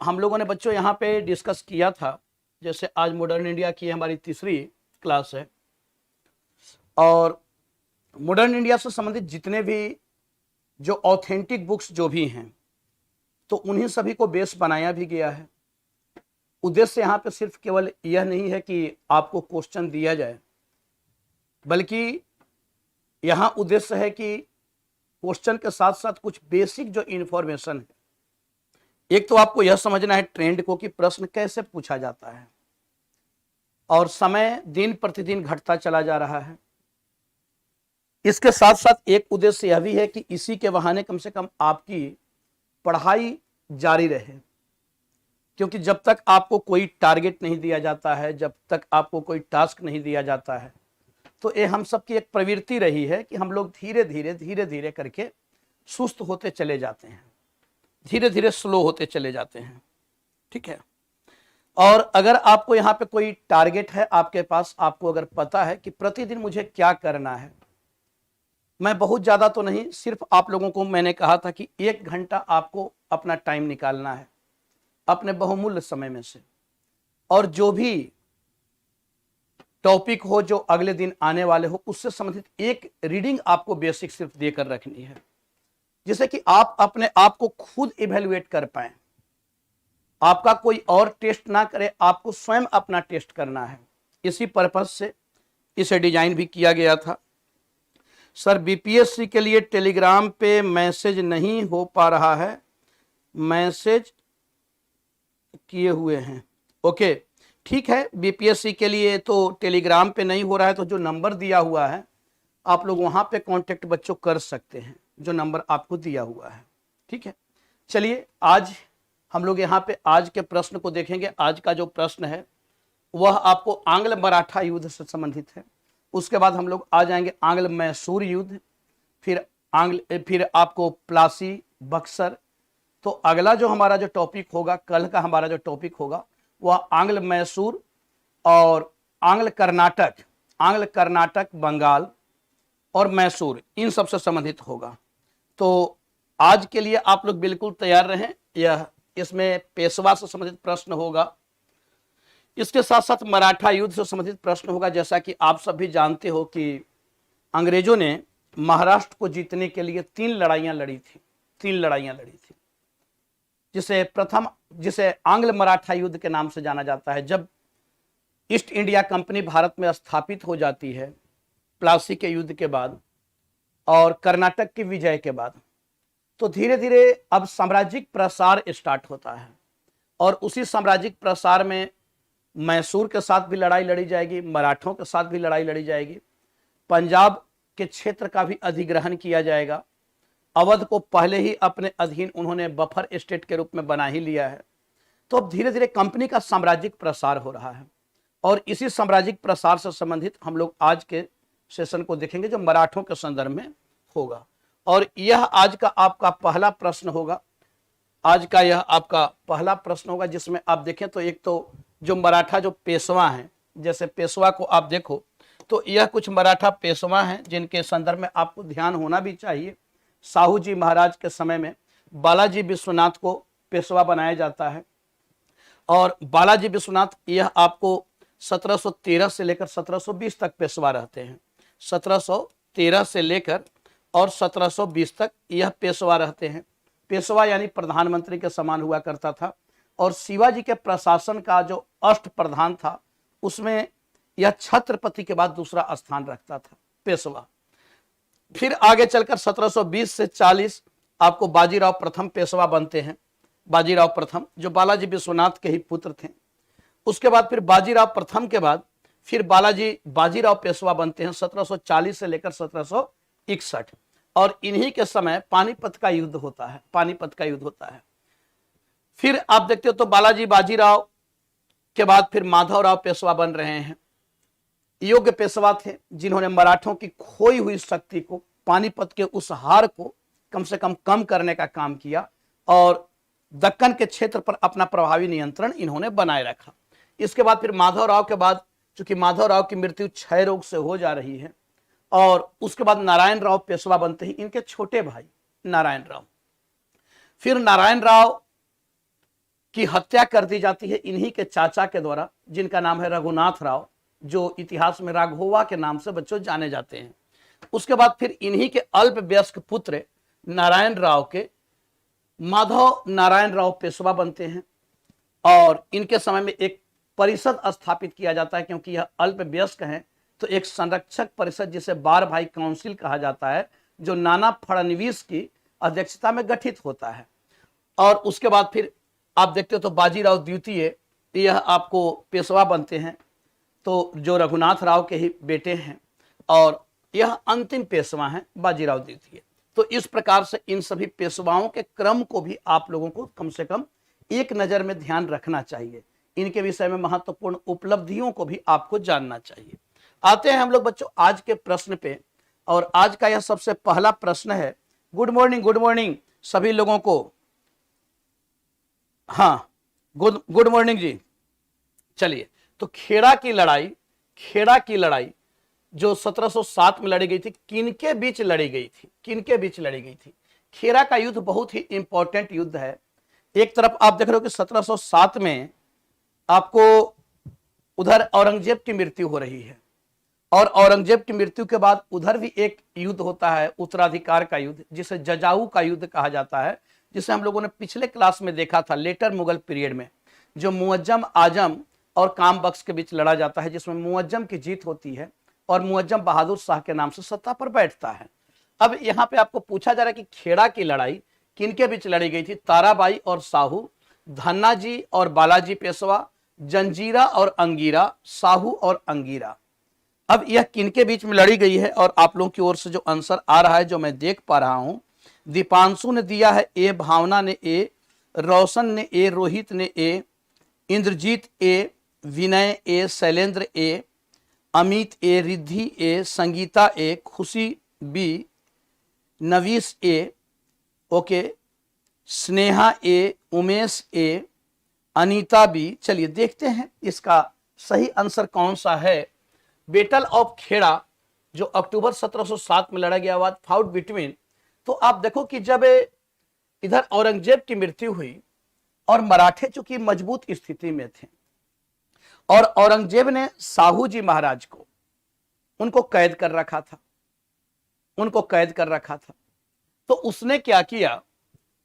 हम लोगों ने बच्चों यहाँ पे डिस्कस किया था, जैसे आज मॉडर्न इंडिया की हमारी तीसरी क्लास है और मॉडर्न इंडिया से संबंधित जितने भी जो ऑथेंटिक बुक्स जो भी हैं तो उन्हीं सभी को बेस बनाया भी गया है। उद्देश्य यहाँ पे सिर्फ केवल यह नहीं है कि आपको क्वेश्चन दिया जाए, बल्कि यहाँ उद्देश्य है कि क्वेश्चन के साथ साथ कुछ बेसिक जो इंफॉर्मेशन है, एक तो आपको यह समझना है ट्रेंड को कि प्रश्न कैसे पूछा जाता है और समय दिन प्रतिदिन घटता चला जा रहा है। इसके साथ साथ एक उद्देश्य यह भी है कि इसी के बहाने कम से कम आपकी पढ़ाई जारी रहे, क्योंकि जब तक आपको कोई टारगेट नहीं दिया जाता है, जब तक आपको कोई टास्क नहीं दिया जाता है, तो ये हम सबकी एक प्रवृत्ति रही है कि हम लोग धीरे धीरे करके सुस्त होते चले जाते हैं, धीरे धीरे स्लो होते चले जाते हैं। ठीक है, और अगर आपको यहाँ पे कोई टारगेट है आपके पास, आपको अगर पता है कि प्रतिदिन मुझे क्या करना है, मैं बहुत ज्यादा तो नहीं, सिर्फ आप लोगों को मैंने कहा था कि 1 घंटा आपको अपना टाइम निकालना है अपने बहुमूल्य समय में से, और जो भी टॉपिक हो जो अगले दिन आने वाले हो उससे संबंधित एक रीडिंग आपको बेसिक सिर्फ देकर रखनी है, जिससे कि आप अपने आप को खुद इवेल्युएट कर पाए, आपका कोई और टेस्ट ना करे, आपको स्वयं अपना टेस्ट करना है। इसी पर्पज से इसे डिजाइन भी किया गया था। सर बीपीएससी के लिए टेलीग्राम पे मैसेज नहीं हो पा रहा है, मैसेज किए हुए हैं। ओके ठीक है, बीपीएससी के लिए तो टेलीग्राम पे नहीं हो रहा है, तो जो नंबर दिया हुआ है आप लोग वहां पे कांटेक्ट बच्चों कर सकते हैं, जो नंबर आपको दिया हुआ है। ठीक है, चलिए आज हम लोग यहाँ पे आज के प्रश्न को देखेंगे। आज का जो प्रश्न है वह आपको आंग्ल मराठा युद्ध से संबंधित है। उसके बाद हम लोग आ जाएंगे आंग्ल मैसूर युद्ध, फिर आपको प्लासी बक्सर। तो अगला जो हमारा जो टॉपिक होगा, कल का हमारा जो टॉपिक होगा वह आंग्ल मैसूर और आंग्ल कर्नाटक बंगाल और मैसूर, इन सब से संबंधित होगा। तो आज के लिए आप लोग बिल्कुल तैयार रहें। यह इसमें पेशवा से संबंधित प्रश्न होगा, इसके साथ साथ मराठा युद्ध से संबंधित प्रश्न होगा। जैसा कि आप सब भी जानते हो कि अंग्रेजों ने महाराष्ट्र को जीतने के लिए 3 लड़ाइयां लड़ी थी, जिसे आंग्ल मराठा युद्ध के नाम से जाना जाता है। जब ईस्ट इंडिया कंपनी भारत में स्थापित हो जाती है प्लासी के युद्ध के बाद और कर्नाटक की विजय के बाद, तो धीरे धीरे अब साम्राज्यिक प्रसार स्टार्ट होता है, और उसी साम्राज्यिक प्रसार में मैसूर के साथ भी लड़ाई लड़ी जाएगी, मराठों के साथ भी लड़ाई लड़ी जाएगी, पंजाब के क्षेत्र का भी अधिग्रहण किया जाएगा। अवध को पहले ही अपने अधीन उन्होंने बफर स्टेट के रूप में बना ही लिया है। तो अब धीरे धीरे कंपनी का साम्राज्यिक प्रसार हो रहा है, और इसी साम्राज्यिक प्रसार से संबंधित हम लोग आज के सेशन को देखेंगे जो मराठों के संदर्भ में होगा। और यह आज का आपका पहला प्रश्न होगा, जिसमें आप देखें तो एक तो जो मराठा जो पेशवा हैं, जैसे पेशवा को आप देखो तो यह कुछ मराठा पेशवा हैं जिनके संदर्भ में आपको ध्यान होना भी चाहिए। साहू जी महाराज के समय में बालाजी विश्वनाथ को पेशवा बनाया जाता है, और बालाजी विश्वनाथ यह आपको 1713 से लेकर 1720 तक पेशवा रहते हैं। 1713 से लेकर और 1720 तक यह पेशवा रहते हैं। पेशवा यानी प्रधानमंत्री के समान हुआ करता था, और शिवाजी के प्रशासन का जो अष्ट प्रधान था उसमें यह छत्रपति के बाद दूसरा स्थान रखता था पेशवा। फिर आगे चलकर 1720 से 40 आपको बाजीराव प्रथम पेशवा बनते हैं, बाजीराव प्रथम जो बालाजी विश्वनाथ के ही पुत्र थे। उसके बाद फिर बाजीराव प्रथम के बाद फिर बाजीराव पेशवा बनते हैं 1740 से लेकर 1761, और इन्हीं के समय पानीपत का युद्ध होता है। फिर आप देखते हो तो बाजीराव के बाद फिर माधवराव पेशवा बन रहे हैं। योग्य पेशवा थे जिन्होंने मराठों की खोई हुई शक्ति को, पानीपत के उस हार को कम से कम करने का काम किया, और दक्कन के क्षेत्र पर अपना प्रभावी नियंत्रण इन्होंने बनाए रखा। इसके बाद फिर माधवराव के बाद, चूंकि माधवराव की मृत्यु क्षय रोग से हो जा रही है, और उसके बाद नारायण राव पेशवा बनते ही इनके छोटे भाई नारायण राव। फिर नारायण राव की हत्या कर दी जाती है इन्हीं के चाचा के द्वारा, जिनका नाम है रघुनाथ राव, जो इतिहास में राघोवा के नाम से बच्चों जाने जाते हैं। उसके बाद फिर इन्हीं के अल्पवयस्क पुत्र नारायण राव के माधव नारायण राव पेशवा बनते हैं और इनके समय में एक परिषद स्थापित किया जाता है, क्योंकि यह अल्पवयस्क हैं तो एक संरक्षक परिषद जिसे बार भाई काउंसिल कहा जाता है, जो नाना फडणवीस की अध्यक्षता में गठित होता है। और उसके बाद फिर आप देखते हो तो बाजीराव द्वितीय, यह आपको पेशवा बनते हैं, तो जो रघुनाथ राव के ही बेटे हैं, और यह अंतिम पेशवा हैं बाजीराव द्वितीय। तो इस प्रकार से इन सभी पेशवाओं के क्रम को भी आप लोगों को कम से कम एक नजर में ध्यान रखना चाहिए। इनके विषय में महत्वपूर्ण उपलब्धियों को भी आपको जानना चाहिए। आते हैं हम लोग बच्चों आज के प्रश्न पे, और आज का यह सबसे पहला प्रश्न है। गुड मॉर्निंग सभी लोगों को। हाँ, गुड मॉर्निंग जी। चलिए, तो खेड़ा की लड़ाई जो 1707 में लड़ी गई थी, किनके बीच लड़ी गई थी? खेड़ा का युद्ध बहुत ही इंपॉर्टेंट युद्ध है। एक तरफ आप देख रहे हो कि 1707 में आपको उधर औरंगजेब की मृत्यु हो रही है, और औरंगजेब की मृत्यु के बाद उधर भी एक युद्ध होता है, उत्तराधिकार का युद्ध, जिसे जजाऊ का युद्ध कहा जाता है, जिसे हम लोगों ने पिछले क्लास में देखा था लेटर मुगल पीरियड में, जो मुअज्जम आजम और काम बख्श के बीच लड़ा जाता है, जिसमें मुअज्जम की जीत होती है और मुअज्जम बहादुर शाह के नाम से सत्ता पर बैठता है। अब यहाँ पे आपको पूछा जा रहा है कि खेड़ा की लड़ाई किनके बीच लड़ी गई थी? ताराबाई और साहू, धन्ना जी और बालाजी पेशवा, जंजीरा और अंगीरा, साहू और अंगीरा। अब यह किनके बीच में लड़ी गई है? और आप लोगों की ओर से जो आंसर आ रहा है, जो मैं देख पा रहा हूं, दीपांशु ने दिया है ए, भावना ने ए, रोशन ने ए, रोहित ने ए, इंद्रजीत ए, विनय ए, शैलेंद्र ए, अमित ए, रिद्धि ए, संगीता ए, खुशी बी, नवीस ए, ओके, स्नेहा ए, उमेश ए, अनीता बी। चलिए देखते हैं इसका सही आंसर कौन सा है। बैटल ऑफ खेड़ा जो अक्टूबर 1707 में लड़ा गया, फाउट बिटवीन, तो आप देखो कि जब इधर औरंगजेब की मृत्यु हुई और मराठे चूंकि मजबूत स्थिति में थे, और औरंगजेब ने साहू जी महाराज को उनको कैद कर रखा था, तो उसने क्या किया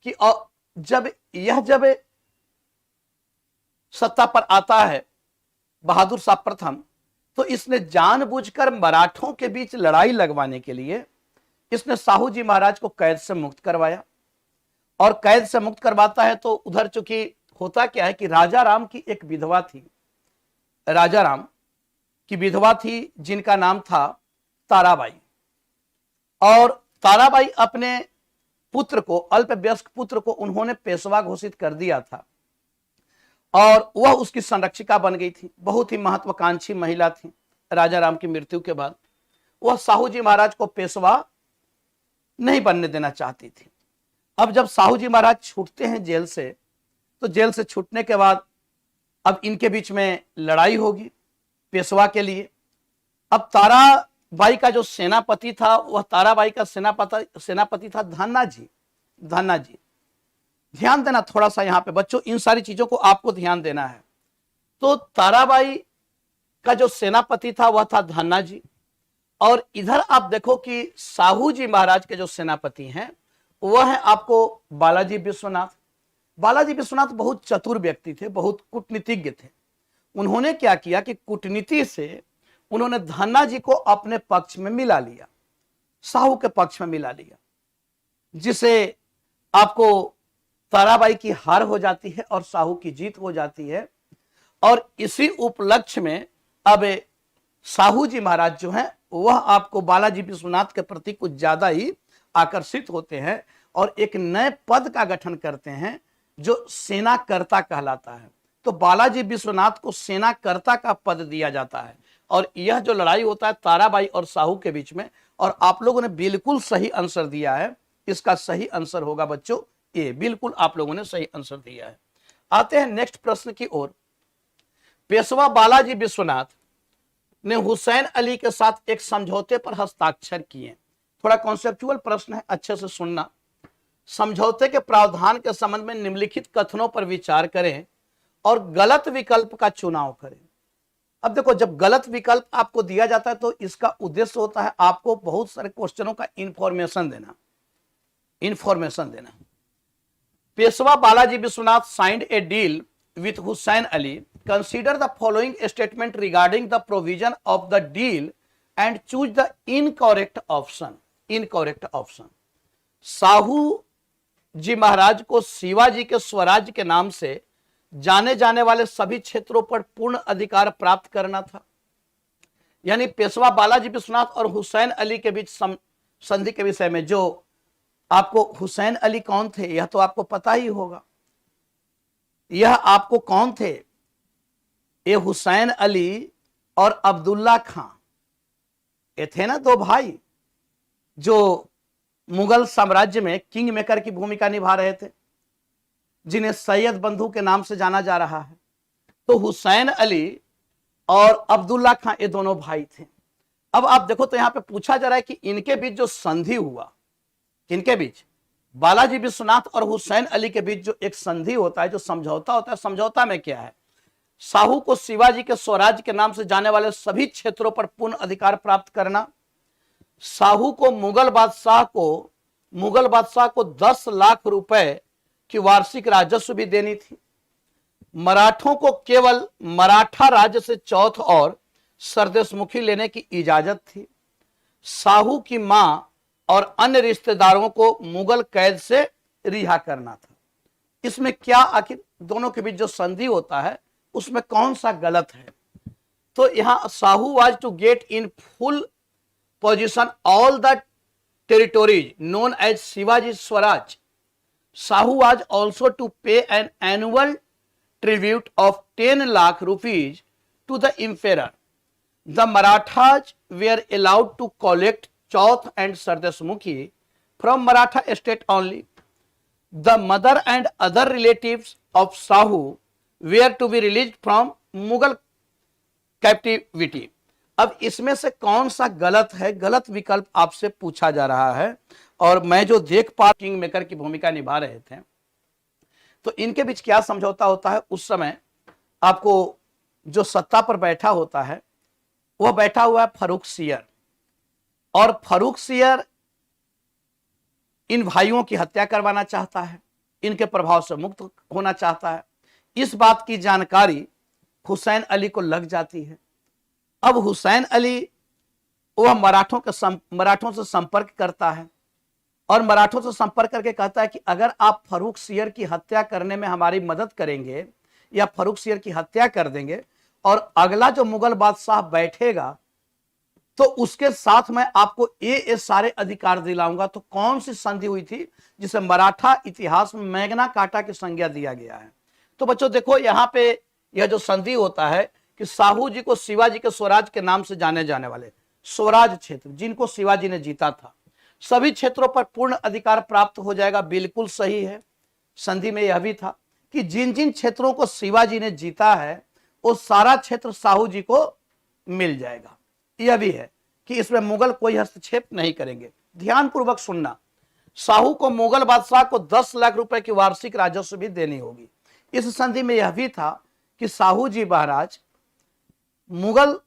कि जब सत्ता पर आता है बहादुर शाह प्रथम, तो इसने जानबूझकर मराठों के बीच लड़ाई लगवाने के लिए इसने साहू जी महाराज को कैद से मुक्त करवाया। और कैद से मुक्त करवाता है तो उधर चूंकि होता क्या है कि राजा राम की एक विधवा थी, राजा राम की विधवा थी जिनका नाम था ताराबाई, और ताराबाई अपने पुत्र को, अल्पवयस्क पुत्र को उन्होंने पेशवा घोषित कर दिया था, और वह उसकी संरक्षिका बन गई थी। बहुत ही महत्वाकांक्षी महिला थी। राजा राम की मृत्यु के बाद वह साहू जी महाराज को पेशवा नहीं बनने देना चाहती थी। अब जब साहू जी महाराज छूटते हैं जेल से, तो जेल से छूटने के बाद अब इनके बीच में लड़ाई होगी पेशवा के लिए। अब ताराबाई का जो सेनापति था, वह ताराबाई का सेनापति था धन्ना जी। ध्यान देना थोड़ा सा यहाँ पे बच्चों, इन सारी चीजों को आपको ध्यान देना है। तो ताराबाई का जो सेनापति था वह था धन्ना जी, और इधर आप देखो कि साहू जी महाराज के जो सेनापति हैं वह है आपको बालाजी विश्वनाथ। बालाजी विश्वनाथ बहुत चतुर व्यक्ति थे, बहुत कूटनीतिज्ञ थे। उन्होंने क्या किया कि कूटनीति से उन्होंने धन्ना जी को अपने पक्ष में मिला लिया, साहू के पक्ष में मिला लिया, जिसे आपको ताराबाई की हार हो जाती है और साहू की जीत हो जाती है। और इसी उपलक्ष्य में अब साहू जी महाराज जो हैं वह आपको बालाजी विश्वनाथ के प्रति कुछ ज्यादा ही आकर्षित होते हैं और एक नए पद का गठन करते हैं जो सेनाकर्ता कहलाता है। तो बालाजी विश्वनाथ को सेनाकर्ता का पद दिया जाता है। और यह जो लड़ाई होता है ताराबाई और साहू के बीच में, और आप लोगों ने बिल्कुल सही आंसर दिया है। इसका सही आंसर होगा बच्चों ए, बिल्कुल आप लोगों ने सही आंसर दिया है। आते हैं नेक्स्ट प्रश्न की ओर। पेशवा बालाजी विश्वनाथ ने हुसैन अली के साथ एक समझौते पर हस्ताक्षर किए। थोड़ा कॉन्सेप्चुअल प्रश्न है, अच्छे से सुनना। समझौते के प्रावधान के संबंध में निम्नलिखित कथनों पर विचार करें और गलत विकल्प का चुनाव करें। अब देखो, जब गलत विकल्प आपको दिया जाता है तो इसका उद्देश्य होता है आपको बहुत सारे क्वेश्चनों का इंफॉर्मेशन देना। Peshwa Balaji Vishwanath signed A deal with Hussain Ali. Consider the following statement regarding the provision of the deal and choose the incorrect option. Shahu ji Maharaj को शिवाजी के स्वराज के नाम से जाने जाने वाले सभी क्षेत्रों पर पूर्ण अधिकार प्राप्त करना था। यानी पेशवा बालाजी विश्वनाथ और हुसैन अली के बीच संधि के विषय में, जो आपको हुसैन अली कौन थे यह तो आपको पता ही होगा। यह आपको कौन थे? ये हुसैन अली और अब्दुल्ला खां, ये थे ना दो भाई जो मुगल साम्राज्य में किंग मेकर की भूमिका निभा रहे थे, जिन्हें सैयद बंधु के नाम से जाना जा रहा है। तो हुसैन अली और अब्दुल्ला खां ये दोनों भाई थे। अब आप देखो तो यहां पे पूछा जा रहा है कि इनके बीच जो संधि हुआ, किनके बीच? बालाजी विश्वनाथ और हुसैन अली के बीच जो एक संधि होता है, जो समझौता होता है, समझौता में क्या है? साहू को शिवाजी के स्वराज के नाम से जाने वाले सभी क्षेत्रों पर पूर्ण अधिकार प्राप्त करना, साहू को मुगल बादशाह को 10 लाख रुपए की वार्षिक राजस्व भी देनी थी, मराठों को केवल मराठा राज्य से चौथ और सरदेशमुखी लेने की इजाजत थी, साहू की मां और अन्य रिश्तेदारों को मुगल कैद से रिहा करना था। इसमें क्या आखिर दोनों के बीच जो संधि होता है उसमें कौन सा गलत है? तो यहां Shahu was to get in full position all the territories known as Shivaji Swaraj. Shahu was also to pay an annual tribute of 10 lakh rupees to the emperor. The Marathas were allowed to collect Chauth and Sardeshmukhi from Maratha estate only. The mother and other relatives of Sahu were to be released from Mughal captivity. अब इसमें से कौन सा गलत है? गलत विकल्प आपसे पूछा जा रहा है। और मैं जो देख पा किंग मेकर की भूमिका निभा रहे थे, तो इनके बीच क्या समझौता होता है? उस समय आपको जो सत्ता पर बैठा होता है वह बैठा हुआ है फर्रुख सियर, और फर्रुख सियर इन भाइयों की हत्या करवाना चाहता है, इनके प्रभाव से मुक्त होना चाहता है। इस बात की जानकारी हुसैन अली को लग जाती है। अब हुसैन अली वह मराठों से संपर्क करता है और मराठों से संपर्क करके कहता है कि अगर आप फर्रुख सियर की हत्या करने में हमारी मदद करेंगे या फर्रुख सियर की हत्या कर देंगे और अगला जो मुगल बादशाह बैठेगा तो उसके साथ मैं आपको ये सारे अधिकार दिलाऊंगा। तो कौन सी संधि हुई थी जिसे मराठा इतिहास में मैग्ना कार्टा की संज्ञा दिया गया है? तो बच्चों देखो, यहां पे यह जो संधि होता है कि साहू जी को शिवाजी के स्वराज के नाम से जाने जाने वाले स्वराज क्षेत्र, जिनको शिवाजी ने जीता था, सभी क्षेत्रों पर पूर्ण अधिकार प्राप्त हो जाएगा। बिल्कुल सही है। संधि में यह भी था कि जिन जिन क्षेत्रों को शिवाजी ने जीता है वो सारा क्षेत्र साहू जी को मिल जाएगा। यह भी है कि इसमें मुगल कोई हस्तक्षेप नहीं करेंगे। ध्यान पूर्वक सुनना, साहू को मुगल बादशाह को 10 लाख रुपए की वार्षिक राजस्व भी देनी होगी। इस संधि में यह भी था कि साहू जी महाराज मुगल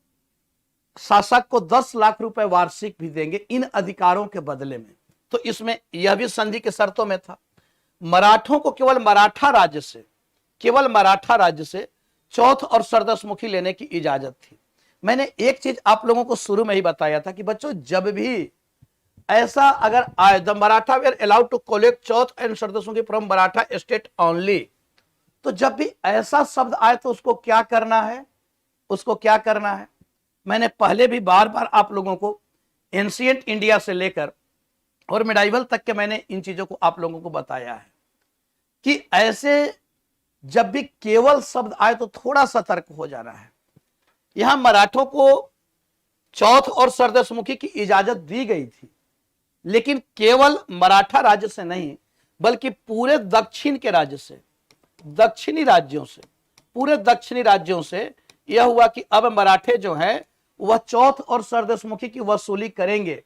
शासक को 10 लाख रुपए वार्षिक भी देंगे इन अधिकारों के बदले में। तो इसमें यह भी संधि के शर्तों में था। मराठों को केवल मराठा राज्य से चौथ और सरदेशमुखी लेने की इजाजत थी। मैंने एक चीज आप लोगों को शुरू में ही बताया था कि बच्चों, जब भी ऐसा अगर आए, the Maratha were allowed to collect chauth and sardeshmukhi from Maratha state only, तो जब भी ऐसा शब्द आए तो उसको क्या करना है? मैंने पहले भी बार बार आप लोगों को एंशिएंट इंडिया से लेकर और मिडाइवल तक के मैंने इन चीजों को आप लोगों को बताया है कि ऐसे जब भी केवल शब्द आए तो थोड़ा सतर्क हो जाना है। यहां मराठों को चौथ और सरदेशमुखी की इजाजत दी गई थी, लेकिन केवल मराठा राज्य से नहीं बल्कि पूरे दक्षिणी राज्यों से यह हुआ कि अब मराठे जो हैं वह चौथ और सरदेशमुखी की वसूली करेंगे।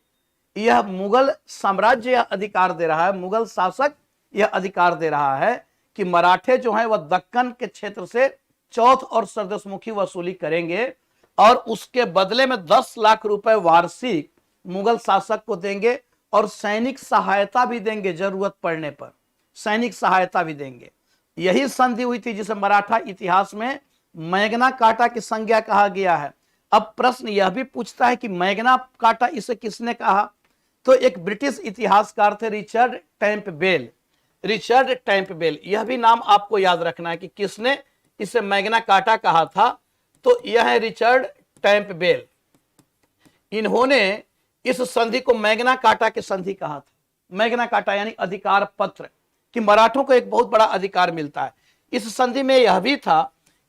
यह मुगल साम्राज्य यह अधिकार दे रहा है, मुगल शासक यह अधिकार दे रहा है कि मराठे जो हैं वह दक्कन के क्षेत्र से चौथ और सरदसमुखी वसूली करेंगे और उसके बदले में 10 लाख रुपए वार्षिक मुगल शासक को देंगे और सैनिक सहायता भी देंगे, जरूरत पड़ने पर सैनिक सहायता भी देंगे। यही संधि हुई थी जिसे मराठा इतिहास में मैग्ना कार्टा की संज्ञा कहा गया है। अब प्रश्न यह भी पूछता है कि मैग्ना कार्टा इसे किसने कहा, तो एक ब्रिटिश इतिहासकार थे रिचर्ड टैंपबेल। रिचर्ड टैंपबेल, यह भी नाम आपको याद रखना है कि किसने इसे मैग्ना कार्टा कहा था, तो यह है रिचर्ड टैंपबेल। इन्होंने इस संधि को मैग्ना कार्टा की संधि कहा था। मैग्ना कार्टा यानी अधिकार पत्र, कि मराठों को एक बहुत बड़ा अधिकार मिलता है। इस संधि में यह भी था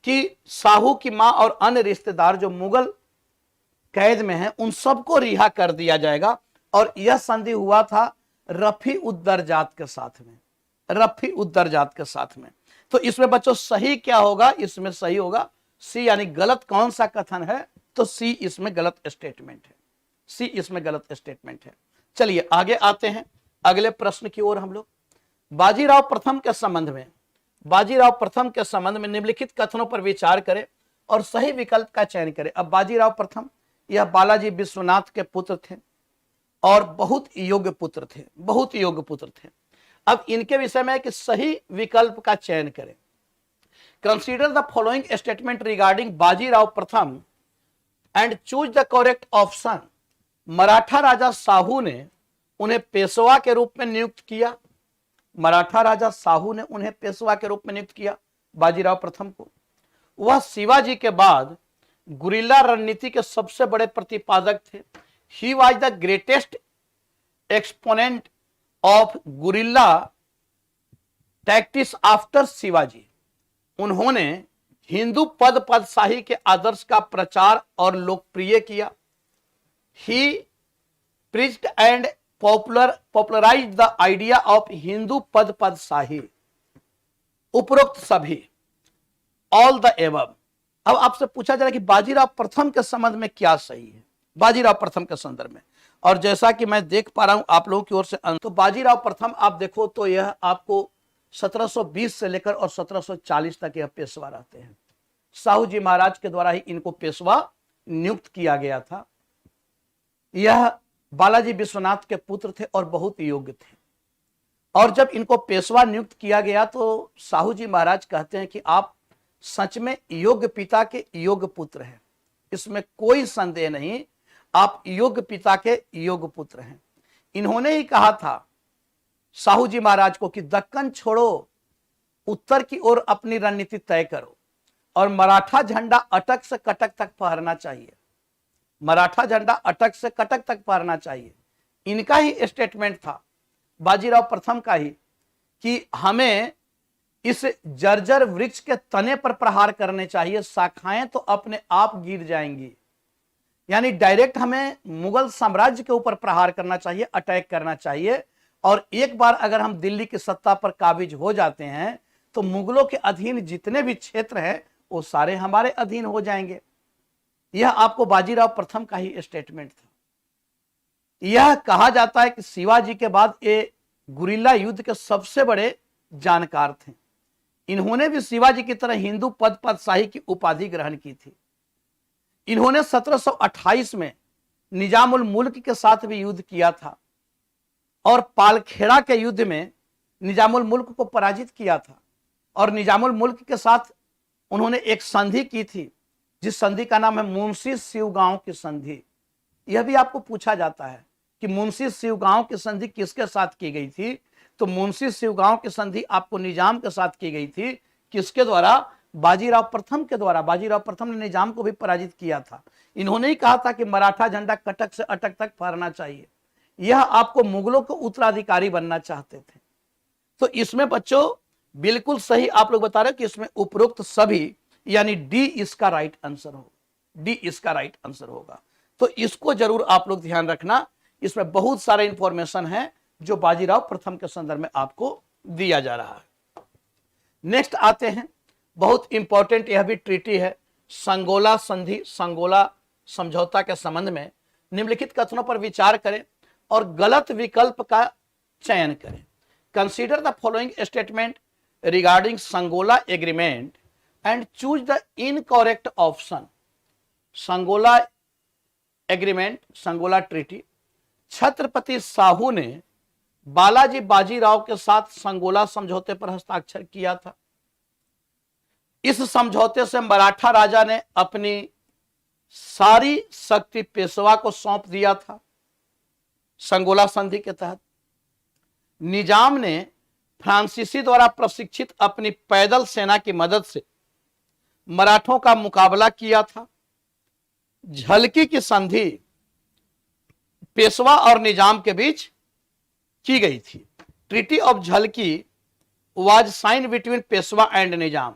कि शाहू की मां और अन्य रिश्तेदार जो मुगल कैद में हैं उन सबको रिहा कर दिया जाएगा। और यह संधि हुआ था रफी उद्दरजात के साथ में, रफी उद्दरजात के साथ में। तो इसमें बच्चों सही क्या होगा, इसमें सही होगा सी, यानी गलत कौन सा कथन है, तो सी इसमें गलत स्टेटमेंट है, सी इसमें गलत स्टेटमेंट है। चलिए आगे आते हैं अगले प्रश्न की ओर हम लोग। बाजीराव प्रथम के संबंध में, बाजीराव प्रथम के संबंध में निम्नलिखित कथनों पर विचार करें और सही विकल्प का चयन करें। अब बाजीराव प्रथम यह बालाजी विश्वनाथ के पुत्र थे और बहुत योग्य पुत्र थे, बहुत योग्य पुत्र थे। अब इनके विषय में कि सही विकल्प का चयन करें। Consider the following statement regarding Bajirao प्रथम and choose the correct option. Maratha राजा साहू ने उन्हें पेशवा के रूप में नियुक्त किया, मराठा राजा साहू ने उन्हें पेशवा के रूप में नियुक्त किया बाजीराव प्रथम को। वह शिवाजी के बाद गुरिल्ला रणनीति के सबसे बड़े प्रतिपादक थे। He was the greatest exponent of guerrilla tactics after Shivaji. उन्होंने हिंदू पदशाही के आदर्श का प्रचार और लोकप्रिय किया। He preached and popularized the idea of Hindu Padshahi. उपरोक्त सभी, all the above। अब आपसे पूछा जा रहा है कि बाजीराव प्रथम के संबंध में क्या सही है, बाजीराव प्रथम के संदर्भ में। और जैसा कि मैं देख पा रहा हूं आप लोगों की ओर से, तो बाजीराव प्रथम आप देखो तो यह आपको 1720 से लेकर और 1740 तक यह पेशवा रहते हैं। साहू जी महाराज के द्वारा ही इनको पेशवा नियुक्त किया गया था। यह बालाजी विश्वनाथ के पुत्र थे और बहुत योग्य थे। और जब इनको पेशवा नियुक्त किया गया तो साहू जी महाराज कहते हैं कि आप सच में योग्य पिता के योग्य पुत्र हैं, इसमें कोई संदेह नहीं, आप योग्य पिता के योग्य पुत्र हैं। इन्होंने ही कहा था साहू जी महाराज को कि दक्कन छोड़ो, उत्तर की ओर अपनी रणनीति तय करो और मराठा झंडा अटक से कटक तक फहरना चाहिए, मराठा झंडा अटक से कटक तक फहरना चाहिए। इनका ही स्टेटमेंट था, बाजीराव प्रथम का ही, कि हमें इस जर्जर वृक्ष के तने पर प्रहार करने चाहिए, शाखाएं तो अपने आप गिर जाएंगी। यानी डायरेक्ट हमें मुगल साम्राज्य के ऊपर प्रहार करना चाहिए, अटैक करना चाहिए। और एक बार अगर हम दिल्ली की सत्ता पर काबिज हो जाते हैं तो मुगलों के अधीन जितने भी क्षेत्र हैं वो सारे हमारे अधीन हो जाएंगे। यह आपको बाजीराव प्रथम का ही स्टेटमेंट था। यह कहा जाता है कि शिवाजी के बाद ये गुरिल्ला युद्ध के सबसे बड़े जानकार थे। इन्होंने भी शिवाजी की तरह हिंदू पदशाही की उपाधि ग्रहण की थी। इन्होंने 1728 में निजामुल मुल्क के साथ भी युद्ध किया था और पालखेड़ा के युद्ध में निजामुल मुल्क को पराजित किया था। और निजामुल मुल्क के साथ उन्होंने एक संधि की थी जिस संधि का नाम है मुंशी शिवगांव की संधि। यह भी आपको पूछा जाता है कि मुंशी शिवगांव की संधि किसके साथ की गई थी, तो मुंशी शिवगांव की संधि आपको निजाम के साथ की गई थी। किसके द्वारा? बाजीराव प्रथम के द्वारा। बाजीराव प्रथम ने निजाम को भी पराजित किया था। इन्होंने ही कहा था कि मराठा झंडा कटक से अटक तक फहरना चाहिए। यह आपको मुगलों को उत्तराधिकारी बनना चाहते थे। तो इसमें बच्चों बिल्कुल सही आप लोग बता रहे कि इसमें उपरोक्त सभी, यानी डी इसका राइट आंसर होगा, डी इसका राइट आंसर होगा। तो इसको जरूर आप लोग ध्यान रखना, इसमें बहुत सारे इंफॉर्मेशन है जो बाजीराव प्रथम के संदर्भ में आपको दिया जा रहा है। नेक्स्ट आते हैं, बहुत इंपॉर्टेंट यह भी ट्रीटी है, संगोला संधि, संगोला समझौता के संबंध में निम्नलिखित कथनों पर विचार करें और गलत विकल्प का चयन करें। Consider the following statement regarding Sangola agreement and choose the incorrect option. Sangola agreement, Sangola treaty, Chhatrapati Sahu ने बालाजी बाजीराव के साथ संगोला समझौते पर हस्ताक्षर किया था। इस समझौते से मराठा राजा ने अपनी सारी शक्ति पेशवा को सौंप दिया था। संगोला संधि के तहत निजाम ने फ्रांसीसी द्वारा प्रशिक्षित अपनी पैदल सेना की मदद से मराठों का मुकाबला किया था। झलकी की संधि पेशवा और निजाम के बीच की गई थी। Treaty of Jhalki was signed between Peshwa and Nizam.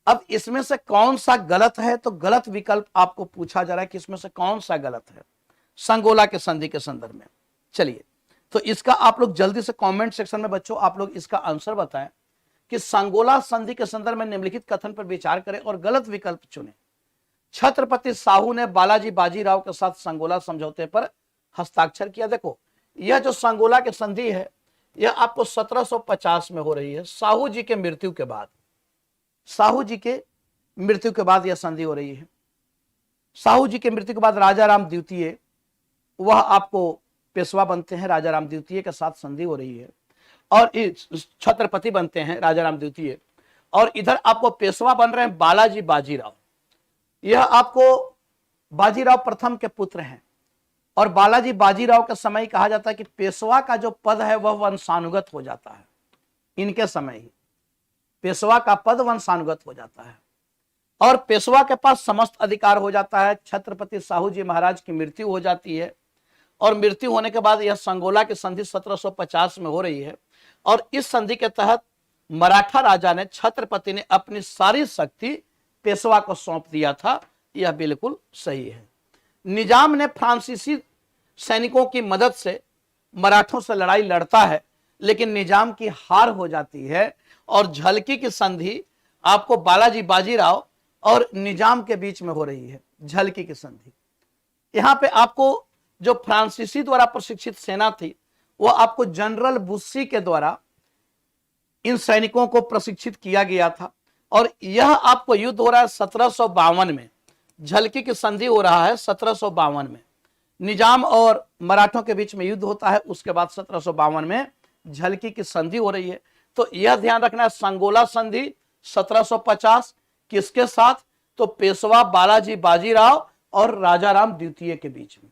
अब इसमें से कौन सा गलत है, तो गलत विकल्प आपको पूछा जा रहा है कि इसमें से कौन सा गलत है संगोला के संधि के संदर्भ में। चलिए, तो इसका आप लोग जल्दी से कमेंट सेक्शन में बच्चों आप लोग इसका आंसर बताएं कि संगोला संधि के संदर्भ में निम्नलिखित कथन पर विचार करें और गलत विकल्प चुनें। छत्रपति साहू ने बालाजी बाजीराव के साथ संगोला समझौते पर हस्ताक्षर किया। देखो, यह जो संगोला की संधि है यह आपको 1750 में हो रही है, साहू जी के मृत्यु के बाद। साहू जी के मृत्यु के बाद यह संधि हो रही है। साहू जी के मृत्यु के बाद राजा राम द्वितीय वह आपको पेशवा बनते हैं, राजा राम द्वितीय के साथ संधि हो रही है और छत्रपति बनते हैं राजा राम द्वितीय, और इधर आपको पेशवा बन रहे हैं बालाजी बाजीराव। यह आपको बाजीराव प्रथम के पुत्र हैं और बालाजी बाजीराव के समय कहा जाता है कि पेशवा का जो पद है वह वंशानुगत हो जाता है। इनके समय ही पेशवा का पद वंशानुगत हो जाता है और पेशवा के पास समस्त अधिकार हो जाता है। छत्रपति साहू जी महाराज की मृत्यु हो जाती है और मृत्यु होने के बाद यह संगोला की संधि 1750 में हो रही है और इस संधि के तहत मराठा राजा ने, छत्रपति ने अपनी सारी शक्ति पेशवा को सौंप दिया था। यह बिल्कुल सही है। निजाम ने फ्रांसीसी सैनिकों की मदद से मराठों से लड़ाई लड़ता है लेकिन निजाम की हार हो जाती है और झलकी की संधि आपको बालाजी बाजीराव और निजाम के बीच में हो रही है। झलकी की संधि यहां पे आपको जो फ्रांसीसी द्वारा प्रशिक्षित सेना थी वह आपको जनरल बुस्सी के द्वारा इन सैनिकों को प्रशिक्षित किया गया था और यह आपको युद्ध हो रहा है 1752 में। झलकी की संधि हो रहा है 1752 में। निजाम और मराठों के बीच में युद्ध होता है, उसके बाद 1752 में झलकी की संधि हो रही है। तो यह ध्यान रखना है, संगोला संधि 1750 किसके साथ, तो पेशवा बालाजी बाजीराव और राजा राम द्वितीय के बीच में,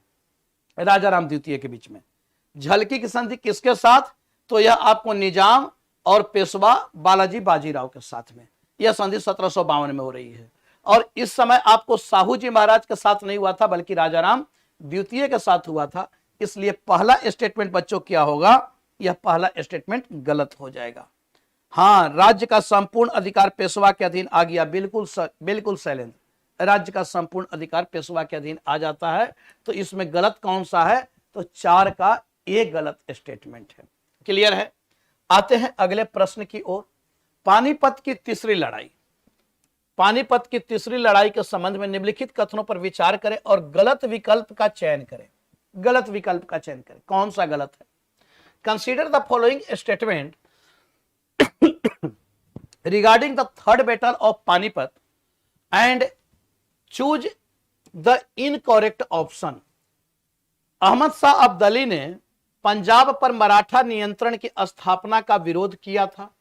राजा राम द्वितीय के बीच में। झलकी की संधि किसके साथ, तो यह आपको निजाम और पेशवा बालाजी बाजीराव के साथ में। यह संधि 1752 में हो रही है और इस समय आपको साहू जी महाराज के साथ नहीं हुआ था बल्कि राजा राम द्वितीय के साथ हुआ था। इसलिए पहला स्टेटमेंट बच्चों क्या होगा, यह पहला स्टेटमेंट गलत हो जाएगा। हाँ, राज्य का संपूर्ण अधिकार पेशवा के अधीन आ गया। बिल्कुल शैलेंद्र, राज्य का संपूर्ण अधिकार पेशवा के अधीन आ जाता है। तो इसमें गलत कौन सा है, तो 4 का ए गलत स्टेटमेंट है। क्लियर है। आते हैं अगले प्रश्न की ओर। पानीपत की तीसरी लड़ाई। पानीपत की तीसरी लड़ाई के संबंध में निम्नलिखित कथनों पर विचार करें और गलत विकल्प का चयन करें। गलत विकल्प का चयन करें, कौन सा गलत है। Consider the following statement regarding the third battle of Panipat and choose the incorrect option. Ahmad Shah Abdali ने पंजाब पर मराठा नियंत्रण की स्थापना का विरोध किया था।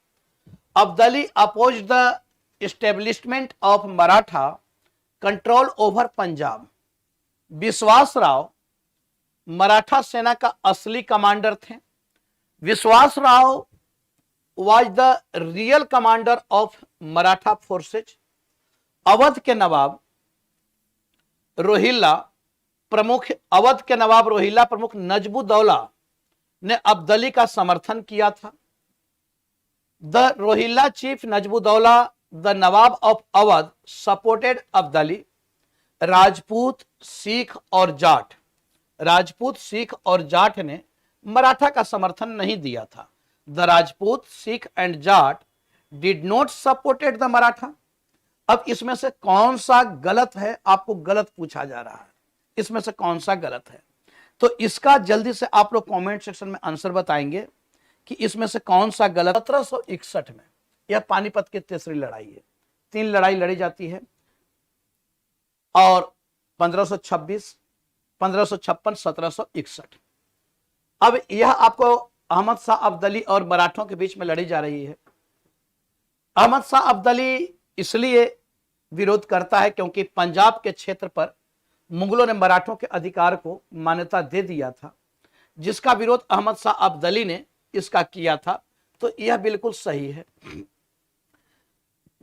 Abdali oppose the establishment of Maratha control over Punjab. Vishwasrao Maratha सेना का असली कमांडर थे। Vishwasrao was the real commander of Maratha forces. Awadh के नवाब रोहिल्ला प्रमुख नजबुद्दौला ने अब्दाली का समर्थन किया था। The Rohilla chief Najibuddaula the nawab of Awadh supported Abdali. Rajput Sikh और जाट ने मराठा का समर्थन नहीं दिया था। The Rajput Sikh and Jat did not supported the Maratha. अब इसमें से कौन सा गलत है, आपको गलत पूछा जा रहा है। इसमें से कौन सा गलत है। तो इसका जल्दी से आप लोग कमेंट सेक्शन में आंसर बताएंगे कि इसमें से कौन सा गलत। 1761 में यह पानीपत की तीसरी लड़ाई है। 3 लड़ाई लड़ी जाती है और 1526, 1556, 1761। अब यह आपको अहमद शाह अब्दाली और मराठों के बीच में लड़ी जा रही है। अहमद शाह अब्दाली इसलिए विरोध करता है क्योंकि पंजाब के क्षेत्र पर मुगलों ने मराठों के अधिकार को मान्यता दे दिया था, जिसका विरोध अहमद शाह अब्दाली ने इसका किया था। तो यह बिल्कुल सही है।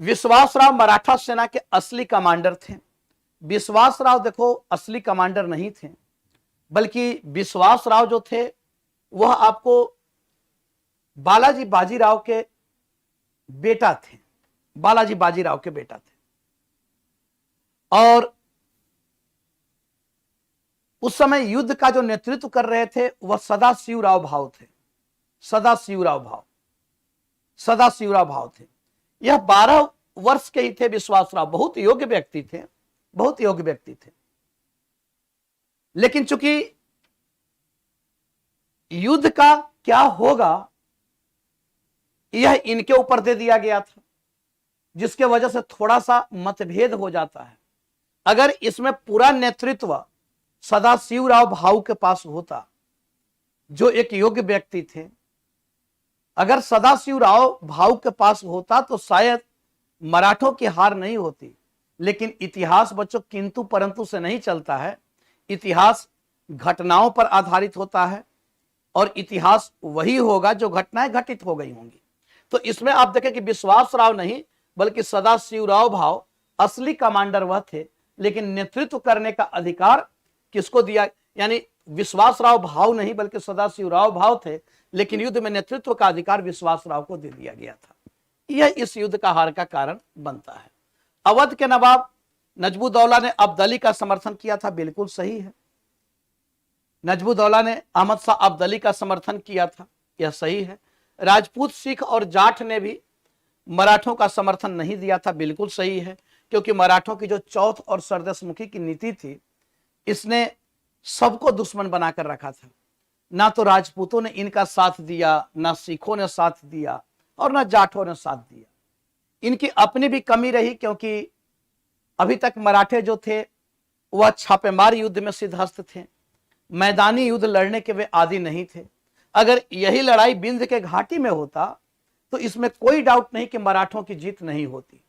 विश्वासराव मराठा सेना के असली कमांडर थे। विश्वासराव देखो असली कमांडर नहीं थे, बल्कि विश्वासराव जो थे वह आपको बालाजी बाजीराव के बेटा थे। बालाजी बाजीराव के बेटा थे और उस समय युद्ध का जो नेतृत्व कर रहे थे वह सदाशिवराव भाव थे। सदाशिवराव भाव थे। यह 12 वर्ष के ही थे विश्वासराव। बहुत योग्य व्यक्ति थे, बहुत योग्य व्यक्ति थे। लेकिन चूंकि युद्ध का क्या होगा यह इनके ऊपर दे दिया गया था, जिसके वजह से थोड़ा सा मतभेद हो जाता है। अगर इसमें पूरा नेतृत्व सदाशिवराव भाऊ के पास होता, जो एक योग्य व्यक्ति थे, अगर सदाशिवराव भाऊ के पास होता तो शायद मराठों की हार नहीं होती। लेकिन इतिहास बच्चों किंतु परंतु से नहीं चलता है। इतिहास घटनाओं पर आधारित होता है और इतिहास वही होगा जो घटनाएं घटित हो गई होंगी। तो इसमें आप देखें कि विश्वासराव नहीं बल्कि सदाशिवराव भाव असली कमांडर वह थे, लेकिन नेतृत्व करने का अधिकार किसको दिया? यानी विश्वासराव भाव नहीं बल्कि सदाशिवराव भाव थे, लेकिन युद्ध में नेतृत्व का अधिकार विश्वासराव को दे दिया गया था। यह इस युद्ध का हार का कारण बनता है। अवध के नवाब नजबुद्दौला ने अब्दाली का समर्थन किया था, बिल्कुल सही है। नजबुद्दौला ने अहमद शाह अब्दाली का समर्थन किया था, यह सही है। राजपूत, सिख और जाट ने भी मराठों का समर्थन नहीं दिया था, बिल्कुल सही है। क्योंकि मराठों की जो चौथ और सरदेशमुखी की नीति थी, इसने सबको दुश्मन बनाकर रखा था। ना तो राजपूतों ने इनका साथ दिया, ना सिखों ने साथ दिया और ना जाटों ने साथ दिया। इनकी अपनी भी कमी रही, क्योंकि अभी तक मराठे जो थे वह छापेमार युद्ध में सिद्धहस्त थे, मैदानी युद्ध लड़ने के वे आदी नहीं थे। अगर यही लड़ाई बिंद के घाटी में होता तो इसमें कोई डाउट नहीं कि मराठों की जीत नहीं होती।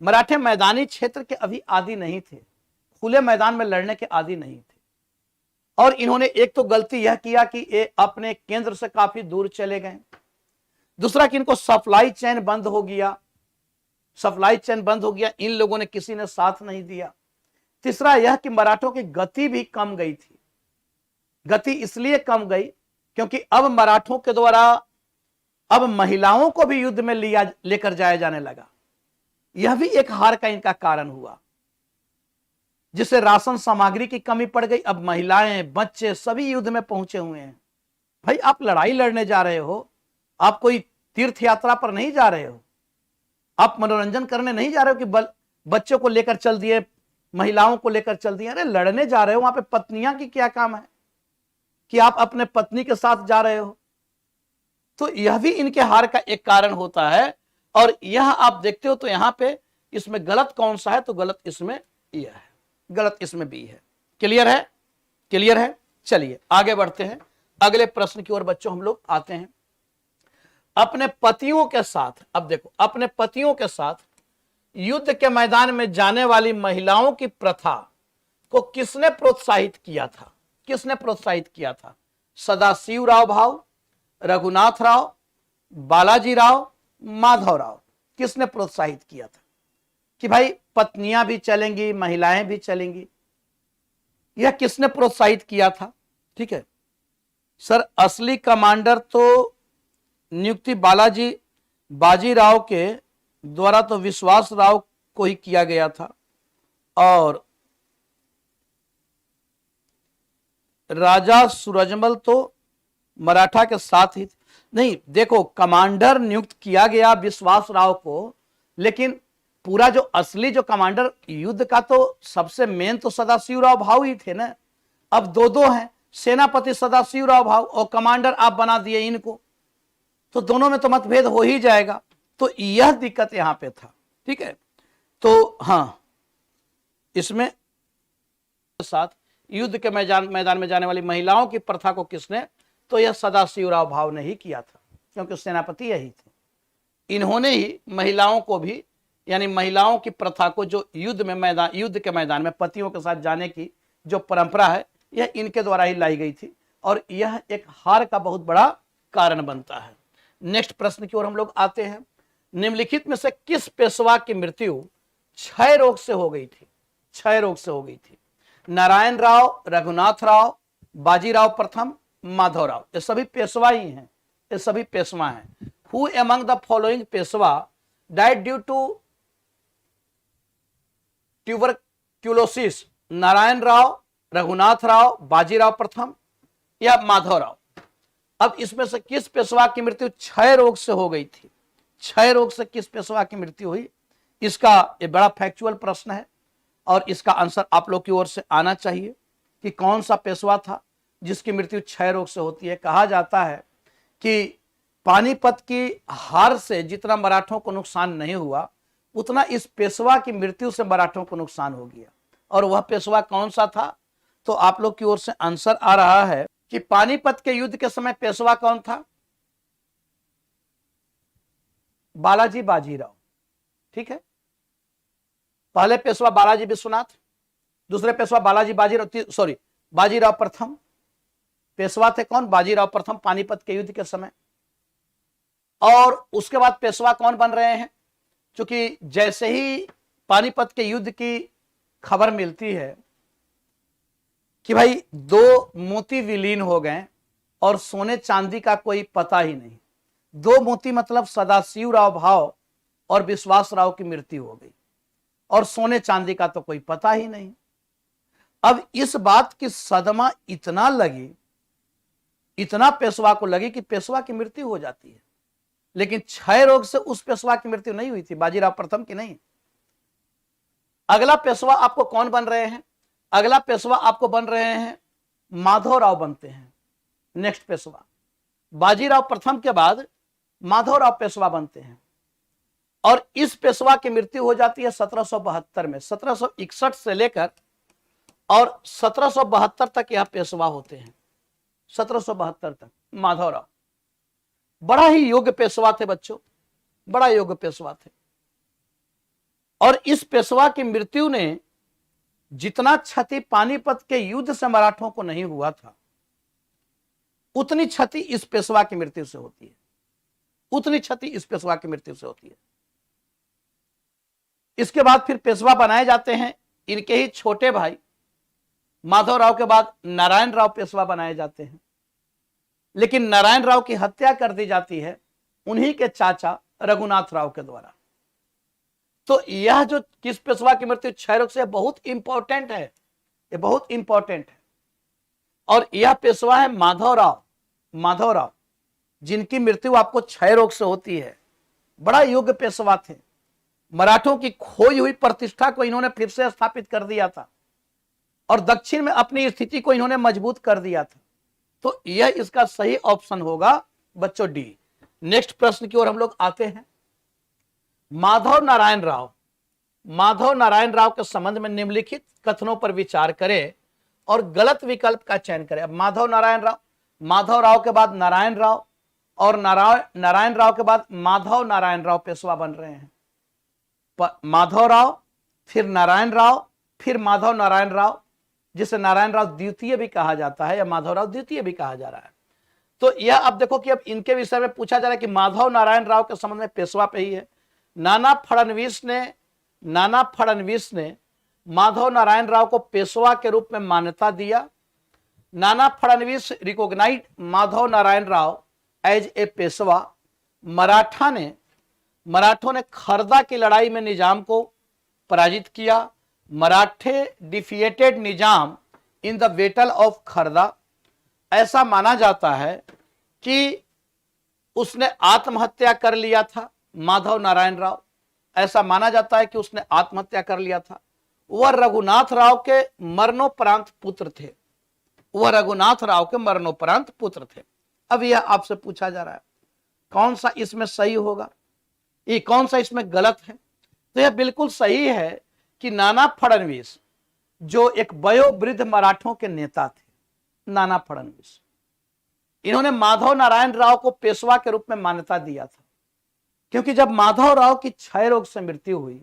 मराठे मैदानी क्षेत्र के अभी आदी नहीं थे, खुले मैदान में लड़ने के आदी नहीं थे। और इन्होंने एक तो गलती यह किया कि ये अपने केंद्र से काफी दूर चले गए। दूसरा कि इनको सप्लाई चेन बंद हो गया, सप्लाई चेन बंद हो गया, इन लोगों ने किसी ने साथ नहीं दिया। तीसरा यह कि मराठों की गति भी कम गई थी। गति इसलिए कम गई क्योंकि अब मराठों के द्वारा अब महिलाओं को भी युद्ध में लेकर जाया जाने लगा। यह भी एक हार का इनका कारण हुआ, जिससे राशन सामग्री की कमी पड़ गई। अब महिलाएं, बच्चे सभी युद्ध में पहुंचे हुए हैं। भाई आप लड़ाई लड़ने जा रहे हो, आप कोई तीर्थ यात्रा पर नहीं जा रहे हो, आप मनोरंजन करने नहीं जा रहे हो कि बच्चों को लेकर चल दिए, महिलाओं को लेकर चल दिए। अरे लड़ने जा रहे हो, वहां पे पत्नियां की क्या काम है कि आप अपने पत्नी के साथ जा रहे हो? तो यह भी इनके हार का एक कारण होता है। और यह आप देखते हो तो यहां पे इसमें गलत कौन सा है? तो गलत इसमें यह है, गलत इसमें बी है। क्लियर है? क्लियर है? चलिए आगे बढ़ते हैं, अगले प्रश्न की ओर बच्चों हम लोग आते हैं। अपने पतियों के साथ, अब देखो, अपने पतियों के साथ युद्ध के मैदान में जाने वाली महिलाओं की प्रथा को किसने प्रोत्साहित किया था? किसने प्रोत्साहित किया था? सदाशिवराव भाव, रघुनाथ राव, बालाजी राव, माधव राव। किसने प्रोत्साहित किया था कि भाई पत्नियां भी चलेंगी, महिलाएं भी चलेंगी? यह किसने प्रोत्साहित किया था? ठीक है सर, असली कमांडर तो नियुक्ति बालाजी बाजीराव के द्वारा तो विश्वास राव को ही किया गया था, और राजा सूरजमल तो मराठा के साथ ही नहीं। देखो, कमांडर नियुक्त किया गया विश्वास राव को, लेकिन पूरा जो असली जो कमांडर युद्ध का तो सबसे मेन तो सदाशिवराव भाव ही थे ना। अब दो दो हैं सेनापति सदाशिवराव भाव और कमांडर आप बना दिए इनको, तो दोनों में तो मतभेद हो ही जाएगा। तो यह दिक्कत यहां पे था। ठीक है, तो हाँ, इसमें साथ युद्ध के मैदान में जाने वाली महिलाओं की प्रथा को किसने, तो यह सदाशिवराव भाव ने ही किया था, क्योंकि सेनापति यही थे। इन्होंने ही महिलाओं को भी, यानी महिलाओं की प्रथा को, जो युद्ध के मैदान में पतियों के साथ जाने की जो परंपरा है, यह इनके द्वारा ही लाई गई थी, और यह एक हार का बहुत बड़ा कारण बनता है। नेक्स्ट प्रश्न की ओर हम लोग आते हैं। निम्नलिखित में से किस पेशवा की मृत्यु क्षय रोग से हो गई थी? क्षय रोग से हो गई थी। नारायण राव, रघुनाथ राव, बाजीराव प्रथम, माधवराव, ये सभी पेशवा ही हैं, ये सभी पेशवा हैं। Who among the following Peshwa died due to tuberculosis? Narayan Rao, Raghunath Rao, Bajirao प्रथम या माधवराव? अब इसमें से किस पेशवा की मृत्यु क्षय रोग से हो गई थी? क्षय रोग से किस पेशवा की मृत्यु हुई? इसका ये बड़ा फैक्चुअल प्रश्न है, और इसका आंसर आप लोग की ओर से आना चाहिए कि कौन सा पेशवा था जिसकी मृत्यु क्षय रोग से होती है। कहा जाता है कि पानीपत की हार से जितना मराठों को नुकसान नहीं हुआ, उतना इस पेशवा की मृत्यु से मराठों को नुकसान हो गया। और वह पेशवा कौन सा था? तो आप लोग की ओर से आंसर आ रहा है कि पानीपत के युद्ध के समय पेशवा कौन था? बालाजी बाजीराव। ठीक है, पहले पेशवा बालाजी विश्वनाथ, दूसरे पेशवा बालाजी बाजीराव प्रथम। पेशवा थे कौन? बाजीराव प्रथम, पानीपत के युद्ध के समय। और उसके बाद पेशवा कौन बन रहे हैं? क्योंकि जैसे ही पानीपत के युद्ध की खबर मिलती है कि भाई दो मोती विलीन हो गए और सोने चांदी का कोई पता ही नहीं, दो मोती मतलब सदाशिवराव भाव और विश्वासराव की मृत्यु हो गई, और सोने चांदी का तो कोई पता ही नहीं। अब इस बात की सदमा इतना लगी, इतना पेशवा को लगी कि पेशवा की मृत्यु हो जाती है। लेकिन क्षय रोग से उस पेशवा की मृत्यु नहीं हुई थी, बाजीराव प्रथम की नहीं। अगला पेशवा आपको कौन बन रहे हैं? अगला पेशवा आपको बन रहे हैं माधवराव बनते हैं। नेक्स्ट पेशवा बाजीराव प्रथम के बाद माधवराव पेशवा बनते हैं, और इस पेशवा की मृत्यु हो जाती है 1772 में। 1761 से लेकर और 1772 तक यह पेशवा होते हैं। 1772 तक माधवराव बड़ा ही योग्य पेशवा थे बच्चों, बड़ा योग्य पेशवा थे। और इस पेशवा की मृत्यु ने जितना क्षति पानीपत के युद्ध से मराठों को नहीं हुआ था, उतनी क्षति इस पेशवा की मृत्यु से होती है, उतनी क्षति इस पेशवा की मृत्यु से होती है। इसके बाद फिर पेशवा बनाए जाते हैं इनके ही छोटे भाई माधवराव के बाद नारायण राव पेशवा बनाए जाते हैं। लेकिन नारायण राव की हत्या कर दी जाती है उन्हीं के चाचा रघुनाथ राव के द्वारा। तो यह जो किस पेशवा की मृत्यु क्षय रोग से, बहुत इंपॉर्टेंट है, ये बहुत इंपॉर्टेंट है। और यह पेशवा है माधवराव, माधवराव जिनकी मृत्यु आपको क्षय रोग से होती है। बड़ा योग्य पेशवा थे, मराठों की खोई हुई प्रतिष्ठा को इन्होंने फिर से स्थापित कर दिया था, और दक्षिण में अपनी स्थिति को इन्होंने मजबूत कर दिया था। तो यह इसका सही ऑप्शन होगा बच्चों डी। नेक्स्ट प्रश्न की ओर हम लोग आते हैं। माधव नारायण राव के संबंध में निम्नलिखित कथनों पर विचार करें और गलत विकल्प का चयन करें। अब माधव राव के बाद नारायण राव, और नारायण राव के बाद माधव नारायण राव पेशवा बन रहे हैं। माधव राव, फिर नारायण राव, फिर माधव नारायण राव, जिसे नारायण राव द्वितीय भी कहा जाता है या माधव राव द्वितीय भी कहा जा रहा है। तो यह अब देखो कि अब इनके विषय में पूछा जा रहा है कि माधव नारायण राव के संबंध में पेशवा पे ही है। नाना फडणवीस ने माधव नारायण राव को पेशवा के रूप में मान्यता दिया। Nana Phadnavis recognized Madhav Narayan Rao as a Peshwa. मराठों ने खरदा की लड़ाई में निजाम को पराजित किया। मराठे डिफिएटेड निजाम in the battle of Khardah. ऐसा माना जाता है कि उसने आत्महत्या कर लिया था। माधव नारायण राव, ऐसा माना जाता है कि उसने आत्महत्या कर लिया था। वह रघुनाथ राव के मरणोपरांत पुत्र थे। वह रघुनाथ राव के मरणोपरांत पुत्र थे। अब यह आपसे पूछा जा रहा है कौन सा इसमें सही होगा, ये कौन सा इसमें गलत है। तो यह बिल्कुल सही है कि नाना फडणवीस जो एक वयोवृद्ध मराठों के नेता थे, नाना फडणवीस, इन्होंने माधव नारायण राव को पेशवा के रूप में मान्यता दिया था। क्योंकि जब माधव राव की क्षय रोग से मृत्यु हुई,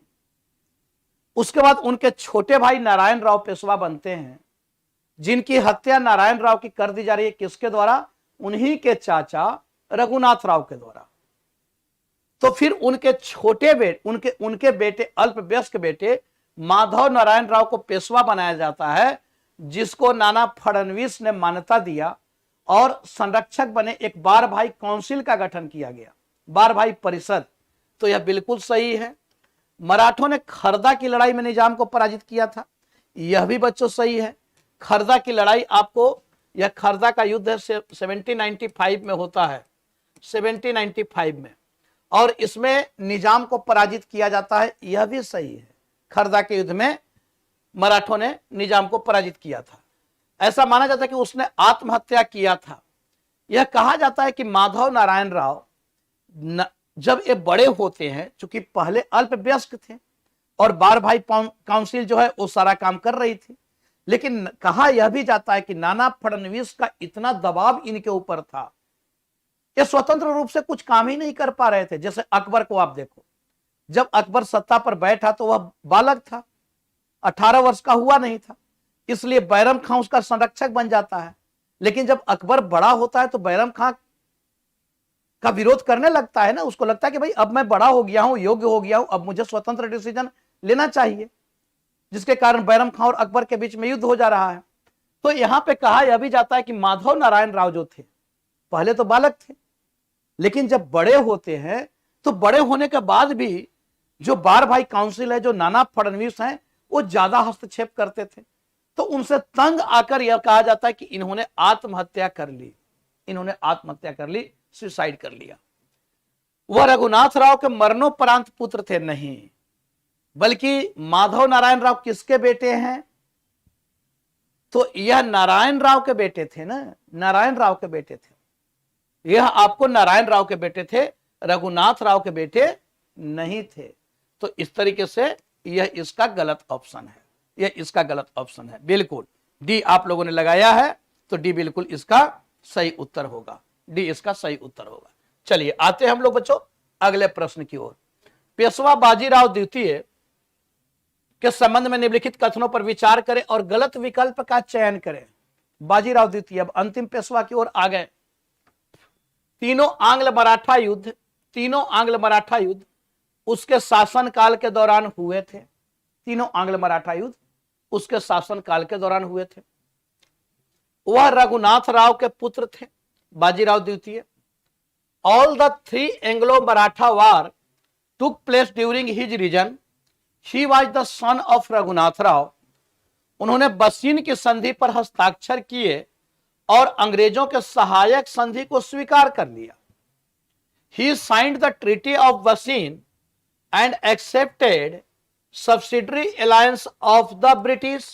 उसके बाद उनके छोटे भाई नारायण राव पेशवा बनते हैं, जिनकी हत्या नारायण राव की कर दी जा रही है किसके द्वारा, उन्हीं के चाचा रघुनाथ राव के द्वारा। तो फिर उनके छोटे बेटे उनके बेटे अल्पवयस्क बेटे माधव नारायण राव को पेशवा बनाया जाता है, जिसको नाना फडणवीस ने मान्यता दिया और संरक्षक बने। एक बार भाई काउंसिल का गठन किया गया, बार भाई परिषद। तो यह बिल्कुल सही है। मराठों ने खरदा की लड़ाई में निजाम को पराजित किया था, यह भी बच्चों सही है। खरदा की लड़ाई आपको, यह खरदा का युद्ध 1795 में होता है, 1795 में, और इसमें निजाम को पराजित किया जाता है, यह भी सही है। खरदा के युद्ध में मराठों ने निजाम को पराजित किया था। ऐसा माना जाता है कि उसने आत्महत्या किया था। यह कहा जाता है कि माधव नारायण राव जब ये बड़े होते हैं, चूंकि पहले अल्पवयस्क थे और बार भाई काउंसिल जो है वो सारा काम कर रही थी, लेकिन कहा यह भी जाता है कि नाना फडणवीस का इतना दबाव इनके ऊपर था, ये स्वतंत्र रूप से कुछ काम ही नहीं कर पा रहे थे। जैसे अकबर को आप देखो, जब अकबर सत्ता पर बैठा तो वह बालक था, 18 वर्ष का हुआ नहीं था, इसलिए बैरम खां उसका संरक्षक बन जाता है। लेकिन जब अकबर बड़ा होता है तो बैरम खां का विरोध करने लगता है ना, उसको लगता है कि भाई अब मैं बड़ा हो गया हूं, योग्य हो गया हूं, अब मुझे स्वतंत्र डिसीजन लेना चाहिए, जिसके कारण बैरम खां और अकबर के बीच में युद्ध हो जा रहा है। तो यहां पे कहा यह भी जाता है कि माधव नारायण राव जो थे, पहले तो बालक थे, लेकिन जब बड़े होते हैं तो बड़े होने के बाद भी जो बार भाई काउंसिल है, जो नाना फडणवीस हैं, वो ज्यादा हस्तक्षेप करते थे। तो उनसे तंग आकर यह कहा जाता है कि इन्होंने आत्महत्या कर ली, इन्होंने आत्महत्या कर ली, सुसाइड कर लिया। वह रघुनाथ राव के मरणोपरांत पुत्र थे नहीं, बल्कि माधव नारायण राव किसके बेटे हैं, तो यह नारायण राव के बेटे थे ना, नारायण राव के बेटे थे। यह आपको नारायण राव के बेटे थे, रघुनाथ राव के बेटे नहीं थे। तो इस तरीके से यह इसका गलत ऑप्शन है, यह इसका गलत ऑप्शन है। बिल्कुल डी आप लोगों ने लगाया है, तो डी बिल्कुल इसका सही उत्तर होगा, डी इसका सही उत्तर होगा। चलिए आते हैं हम लोग बच्चों अगले प्रश्न की ओर। पेशवा बाजीराव द्वितीय के संबंध में निम्नलिखित कथनों पर विचार करें और गलत विकल्प का चयन करें। बाजीराव द्वितीय अब अंतिम पेशवा की ओर आ गए। तीनों आंग्ल मराठा युद्ध उसके शासनकाल के दौरान हुए थे, तीनों आंग्ल मराठा युद्ध उसके शासनकाल के दौरान हुए थे। वह रघुनाथ राव के पुत्र थे, बाजीराव द्वितीय। All the 3 Anglo Maratha war took place during his reign, he was the son of Raghunath Rao. उन्होंने बसीन की संधि पर हस्ताक्षर किए और अंग्रेजों के सहायक संधि को स्वीकार कर लिया। He signed the treaty of Bassein and accepted subsidiary alliance of the British,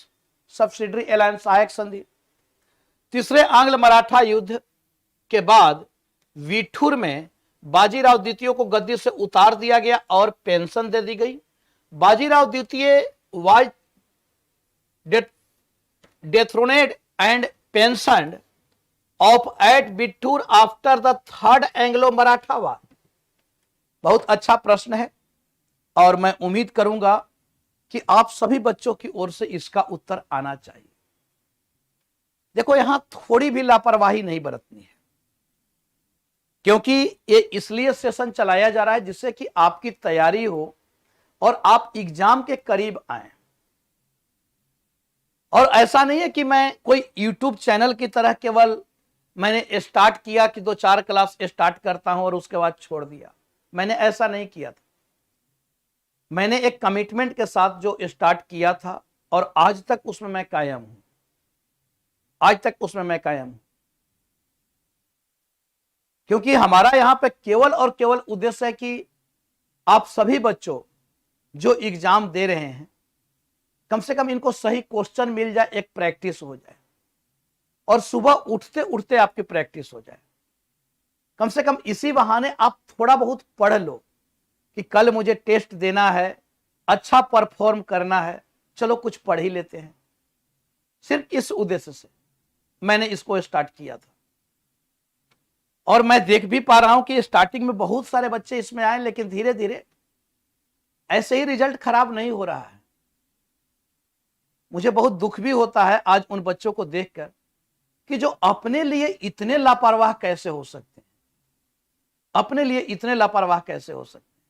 subsidiary alliance सहायक संधि। तीसरे आंग्ल मराठा युद्ध के बाद वीठुर में बाजीराव द्वितीय को गद्दी से उतार दिया गया और पेंशन दे दी गई। बाजीराव द्वितीय was dethroned and pensioned off at Bithoor after the 3rd Anglo Maratha war. बहुत अच्छा प्रश्न है और मैं उम्मीद करूंगा कि आप सभी बच्चों की ओर से इसका उत्तर आना चाहिए। देखो यहां थोड़ी भी लापरवाही नहीं बरतनी है, क्योंकि ये इसलिए सेशन चलाया जा रहा है जिससे कि आपकी तैयारी हो और आप एग्जाम के करीब आए। और ऐसा नहीं है कि मैं कोई YouTube चैनल की तरह केवल मैंने स्टार्ट किया कि 2-4 क्लास स्टार्ट करता हूं और उसके बाद छोड़ दिया, मैंने ऐसा नहीं किया था। मैंने एक कमिटमेंट के साथ जो स्टार्ट किया था और आज तक उसमें मैं कायम हूं, आज तक उसमें मैं कायम हूं। क्योंकि हमारा यहां पे केवल और केवल उद्देश्य है कि आप सभी बच्चों जो एग्जाम दे रहे हैं, कम से कम इनको सही क्वेश्चन मिल जाए, एक प्रैक्टिस हो जाए। और सुबह उठते उठते आपकी प्रैक्टिस हो जाए। कम से कम इसी बहाने आप थोड़ा बहुत पढ़ लो कि कल मुझे टेस्ट देना है, अच्छा परफॉर्म करना है, चलो कुछ पढ़ ही लेते हैं। सिर्फ इस उद्देश्य से मैंने इसको स्टार्ट किया था। और मैं देख भी पा रहा हूं कि स्टार्टिंग में बहुत सारे बच्चे इसमें आए, लेकिन धीरे धीरे ऐसे ही रिजल्ट खराब नहीं हो रहा है। मुझे बहुत दुख भी होता है आज उन बच्चों को देखकर कि जो अपने लिए इतने लापरवाह कैसे हो सकते हैं, अपने लिए इतने लापरवाह कैसे हो सकते हैं।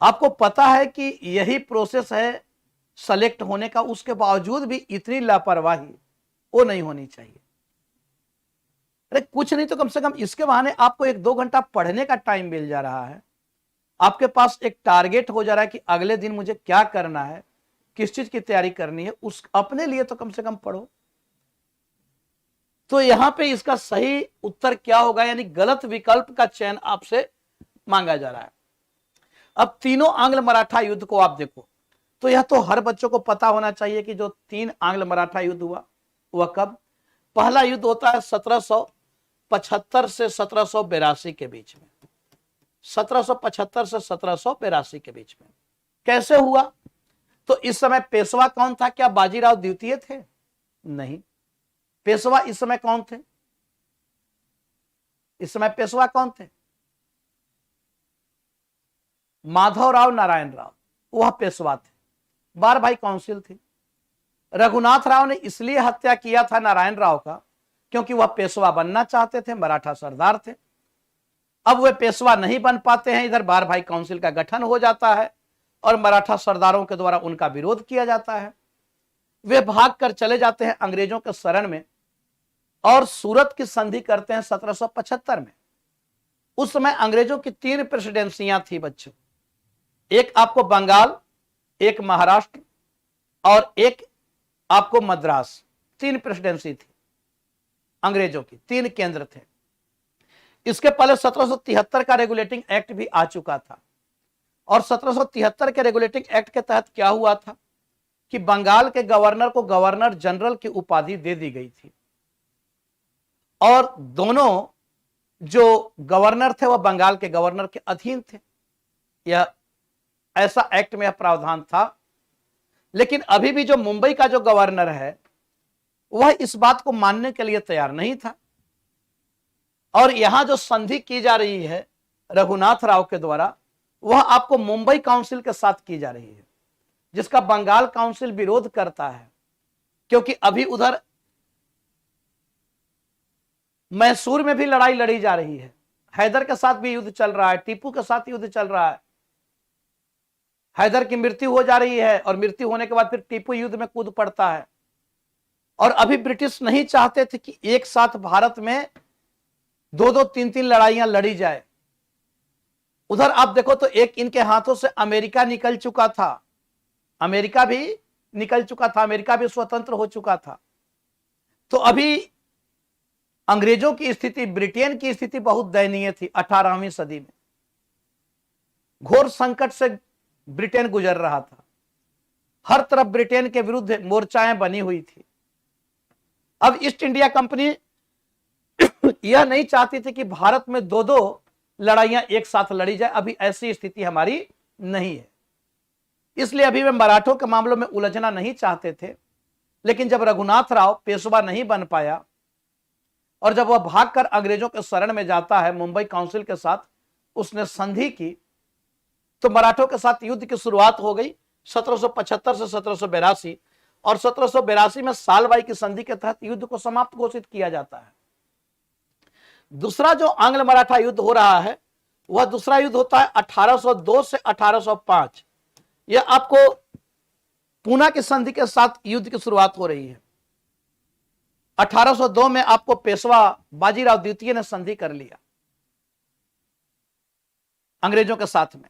आपको पता है कि यही प्रोसेस है सेलेक्ट होने का, उसके बावजूद भी इतनी लापरवाही वो नहीं होनी चाहिए। अरे कुछ नहीं तो कम से कम इसके बहाने आपको 1-2 घंटा पढ़ने का टाइम मिल जा रहा है, आपके पास एक टारगेट हो जा रहा है कि अगले दिन मुझे क्या करना है, किस चीज की तैयारी करनी है, उस अपने लिए तो कम से कम पढ़ो। तो यहां पे इसका सही उत्तर क्या होगा, यानी गलत विकल्प का चयन आपसे मांगा जा रहा है। अब तीनों आंग्ल मराठा युद्ध को आप देखो तो यह तो हर बच्चों को पता होना चाहिए कि जो 3 आंग्ल मराठा युद्ध हुआ वह कब। पहला युद्ध होता है 1775 से 1782 के बीच में, 1775 से 1782 के बीच में। कैसे हुआ? तो इस समय पेशवा कौन था? क्या बाजीराव द्वितीय थे? नहीं। पेशवा इस समय कौन थे? इस समय पेशवा कौन थे? माधवराव नारायण राव, वह पेशवा थे। 12 भाई काउंसिल थी। रघुनाथ राव ने इसलिए हत्या किया था नारायण राव का क्योंकि वह पेशवा बनना चाहते थे, मराठा सरदार थे। अब वे पेशवा नहीं बन पाते हैं, इधर 12 भाई काउंसिल का गठन हो जाता है और मराठा सरदारों के द्वारा उनका विरोध किया जाता है। वे भागकर चले जाते हैं अंग्रेजों के शरण में और सूरत की संधि करते हैं 1775 में। उस समय अंग्रेजों की 3 प्रेसिडेंसियां थी बच्चों, एक आपको बंगाल, एक महाराष्ट्र और एक आपको मद्रास। 3 प्रेसिडेंसी थी अंग्रेजों की, 3 केंद्र थे। इसके पहले 1773 का रेगुलेटिंग एक्ट भी आ चुका था और 1773 के रेगुलेटिंग एक्ट के तहत क्या हुआ था कि बंगाल के गवर्नर को गवर्नर जनरल की उपाधि दे दी गई थी और दोनों जो गवर्नर थे वह बंगाल के गवर्नर के अधीन थे। यह ऐसा एक्ट में प्रावधान था। लेकिन अभी भी जो मुंबई का जो गवर्नर है वह इस बात को मानने के लिए तैयार नहीं था और यहां जो संधि की जा रही है रघुनाथ राव के द्वारा वह आपको मुंबई काउंसिल के साथ की जा रही है, जिसका बंगाल काउंसिल विरोध करता है क्योंकि अभी उधर मैसूर में भी लड़ाई लड़ी जा रही है, हैदर के साथ भी युद्ध चल रहा है, टीपू के साथ युद्ध चल रहा है। हैदर की मृत्यु हो जा रही है और मृत्यु होने के बाद फिर टीपू युद्ध में कूद पड़ता है और अभी ब्रिटिश नहीं चाहते थे कि एक साथ भारत में 2-2, 3-3 लड़ाइयां लड़ी जाए। उधर आप देखो तो एक इनके हाथों से अमेरिका निकल चुका था, अमेरिका भी निकल चुका था, अमेरिका भी स्वतंत्र हो चुका था। तो अभी अंग्रेजों की स्थिति, ब्रिटेन की स्थिति बहुत दयनीय थी। 18वीं सदी में घोर संकट से ब्रिटेन गुजर रहा था, हर तरफ ब्रिटेन के विरुद्ध मोर्चाएं बनी हुई थी। अब ईस्ट इंडिया कंपनी यह नहीं चाहती थी कि भारत में 2-2 लड़ाइयां एक साथ लड़ी जाए, अभी ऐसी स्थिति हमारी नहीं है, इसलिए अभी वे मराठों के मामलों में उलझना नहीं चाहते थे। लेकिन जब रघुनाथ राव पेशवा नहीं बन पाया और जब वह भागकर अंग्रेजों के शरण में जाता है, मुंबई काउंसिल के साथ उसने संधि की, तो मराठों के साथ युद्ध की शुरुआत हो गई 1775 से 1782 और 1782 में सालबाई की संधि के तहत युद्ध को समाप्त घोषित किया जाता है। दूसरा जो आंग्ल मराठा युद्ध हो रहा है वह दूसरा युद्ध होता है 1802 से 1805। यह आपको पूना की संधि के साथ युद्ध की शुरुआत हो रही है। 1802 में आपको पेशवा बाजीराव द्वितीय ने संधि कर लिया अंग्रेजों के साथ में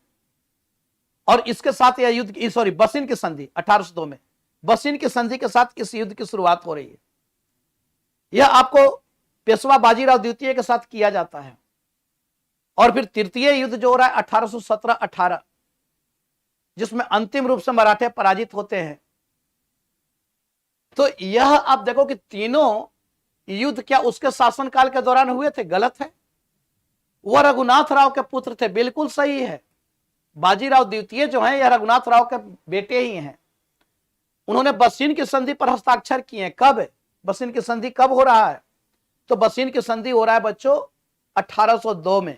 और इसके साथ यह युद्ध, सॉरी, बसिन की संधि 1802 में, बसिन की संधि के साथ इस युद्ध की शुरुआत हो रही है। यह आपको पेशवा बाजीराव द्वितीय के साथ किया जाता है और फिर तृतीय युद्ध जो हो रहा है 1817-18, जिसमें अंतिम रूप से मराठे पराजित होते हैं। तो यह आप देखो कि तीनों युद्ध क्या उसके शासनकाल के दौरान हुए थे? गलत है। वह रघुनाथ राव के पुत्र थे, बिल्कुल सही है। बाजीराव द्वितीय जो हैं यह रघुनाथ राव के बेटे ही हैं। उन्होंने बसीन की संधि पर हस्ताक्षर किए। कब? बसीन की संधि कब हो रहा है? तो बसीन की संधि हो रहा है बच्चों 1802 में।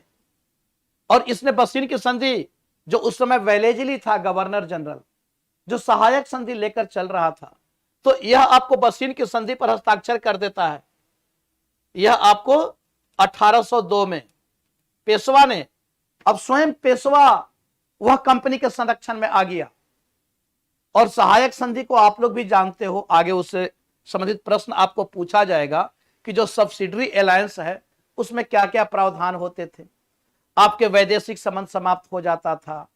और इसने बसीन की संधि, जो उस समय वेलेजली था गवर्नर जनरल, जो सहायक संधि लेकर चल रहा था, तो यह आपको बसीन की संधि पर हस्ताक्षर कर देता है। यह आपको 1802 में पेशवा ने, अब स्वयं पेशवा वह कंपनी के संरक्षण में आ गया। और सहायक संधि को आप लोग भी जानते हो, आगे उससे संबंधित प्रश्न आपको पूछा जाएगा कि जो सब्सिडरी अलायंस है उसमें क्या क्या प्रावधान होते थे। आपके वैदेशिक संबंध समाप्त हो जाता था,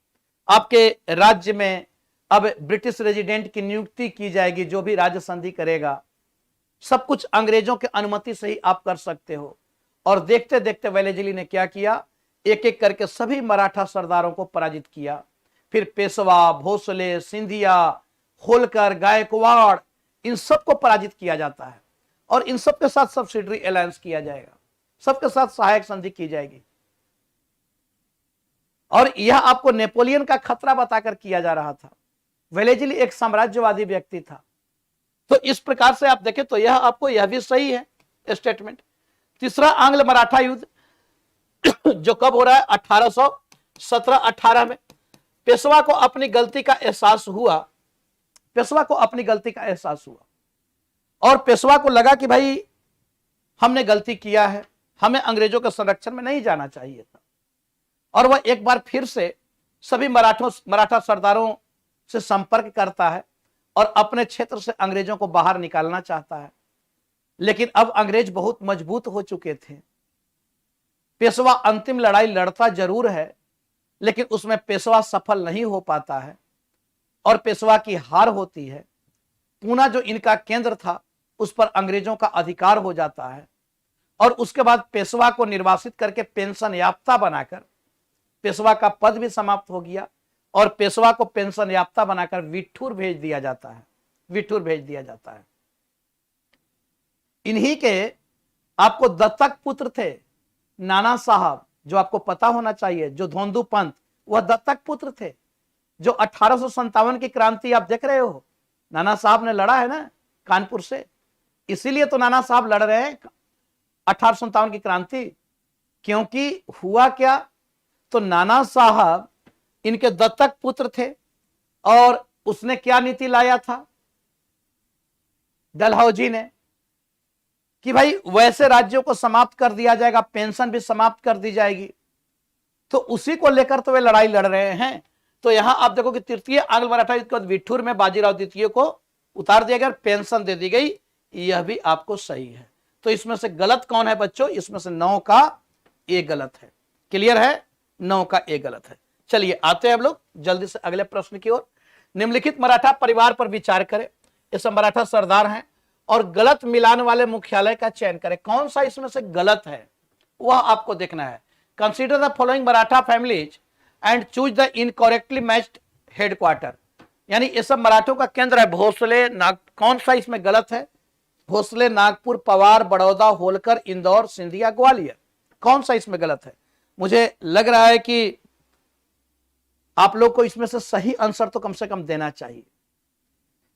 आपके राज्य में अब ब्रिटिश रेजिडेंट की नियुक्ति की जाएगी, जो भी राज्य संधि करेगा सब कुछ अंग्रेजों के अनुमति से ही आप कर सकते हो। और देखते देखते वेलेजली ने क्या किया, एक एक करके सभी मराठा सरदारों को पराजित किया। फिर पेशवा, भोसले, सिंधिया, होलकर, गायकवाड़, इन सबको पराजित किया जाता है। और इन सब के साथ सब्सिडरी अलायंस किया जाएगा, सबके साथ सहायक संधि की जाएगी। और यह आपको नेपोलियन का खतरा बताकर किया जा रहा था। वेलेजली एक साम्राज्यवादी व्यक्ति था। तो इस प्रकार से आप देखें तो यह आपको, यह भी सही है स्टेटमेंट। तीसरा, आंग्ल मराठा युद्ध जो कब हो रहा है? 1817-18 में। पेशवा को अपनी गलती का एहसास हुआ। पेशवा को अपनी गलती का एहसास हुआ और पेशवा को लगा कि भाई हमने गलती किया है, हमें अंग्रेजों के संरक्षण में नहीं जाना चाहिए था। और वह एक बार फिर से सभी मराठा सरदारों से संपर्क करता है और अपने क्षेत्र से अंग्रेजों को बाहर निकालना चाहता है। लेकिन अब अंग्रेज बहुत मजबूत हो चुके थे। पेशवा अंतिम लड़ाई लड़ता जरूर है, लेकिन उसमें पेशवा सफल नहीं हो पाता है और पेशवा की हार होती है। पूना जो इनका केंद्र था उस पर अंग्रेजों का अधिकार हो जाता है। और उसके बाद पेशवा को निर्वासित करके पेंशन याफ्ता बनाकर पेशवा का पद भी समाप्त हो गया और पेशवा को पेंशन याफ्ता बनाकर विठूर भेज दिया जाता है। विठूर भेज दिया जाता है। इन्हीं के आपको दत्तक पुत्र थे नाना साहब, जो आपको पता होना चाहिए, जो धोंदू पंत, वह दत्तक पुत्र थे। जो 1857 की क्रांति आप देख रहे हो, नाना साहब ने लड़ा है ना कानपुर से, इसीलिए तो नाना साहब लड़ रहे हैं 1857 की क्रांति। क्योंकि हुआ क्या, तो नाना साहब इनके दत्तक पुत्र थे और उसने क्या नीति लाया था डलहौजी ने, कि भाई वैसे राज्यों को समाप्त कर दिया जाएगा, पेंशन भी समाप्त कर दी जाएगी। तो उसी को लेकर तो वे लड़ाई लड़ रहे हैं। तो यहां आप देखो कि तृतीय आंग्ल मराठा युद्ध के बाद विठूर में बाजीराव द्वितीय को उतार दिया गया, पेंशन दे दी गई। यह भी आपको सही है। तो इसमें से गलत कौन है बच्चों? इसमें से 9 का ए गलत है। क्लियर है? 9 का ए गलत है। चलिए आते हैं हम लोग जल्दी से अगले प्रश्न की ओर। निम्नलिखित मराठा परिवार पर विचार करें। ये सब मराठा सरदार हैं और गलत मिलान वाले मुख्यालय का चयन करें। कौन सा इसमें से गलत है वह आपको देखना है। Consider the following Maratha families and choose the incorrectly matched headquarter. यानी ये सब मराठों का केंद्र है। भोसले, कौन सा इसमें गलत है? भोसले, नागपुर, पवार, बड़ौदा, होलकर, इंदौर, सिंधिया, ग्वालियर। कौन सा इसमें गलत है? मुझे लग रहा है कि आप लोग को इसमें से सही आंसर तो कम से कम देना चाहिए।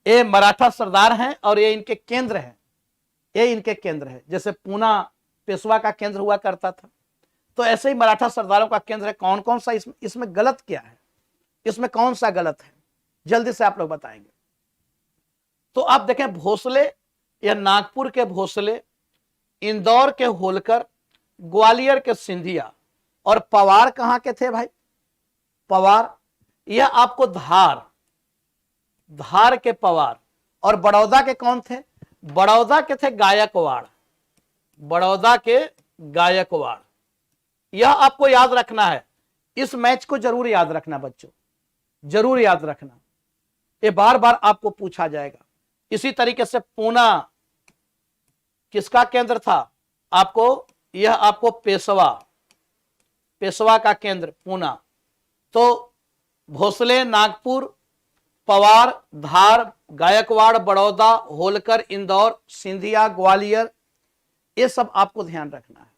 ये मराठा सरदार हैं और ये इनके केंद्र हैं। ये इनके केंद्र है। जैसे पूना पेशवा का केंद्र हुआ करता था, तो ऐसे ही मराठा सरदारों का केंद्र है। कौन कौन सा इसमें गलत क्या है? इसमें कौन सा गलत है जल्दी से आप लोग बताएंगे। तो आप देखें, भोसले या नागपुर के भोसले, इंदौर के होलकर, ग्वालियर के सिंधिया और पवार कहां के थे भाई? पवार यह आपको धार के पवार। और बड़ौदा के कौन थे? बड़ौदा के थे गायकवाड़। बड़ौदा के गायकवाड़। यह आपको याद रखना है। इस मैच को जरूर याद रखना बच्चों, जरूर याद रखना। ये बार बार आपको पूछा जाएगा। इसी तरीके से पूना किसका केंद्र था? यह आपको पेशवा का केंद्र पूना। तो भोसले, नागपुर, पवार, धार, गायकवाड़, बड़ौदा, होलकर, इंदौर, सिंधिया, ग्वालियर, ये सब आपको ध्यान रखना है,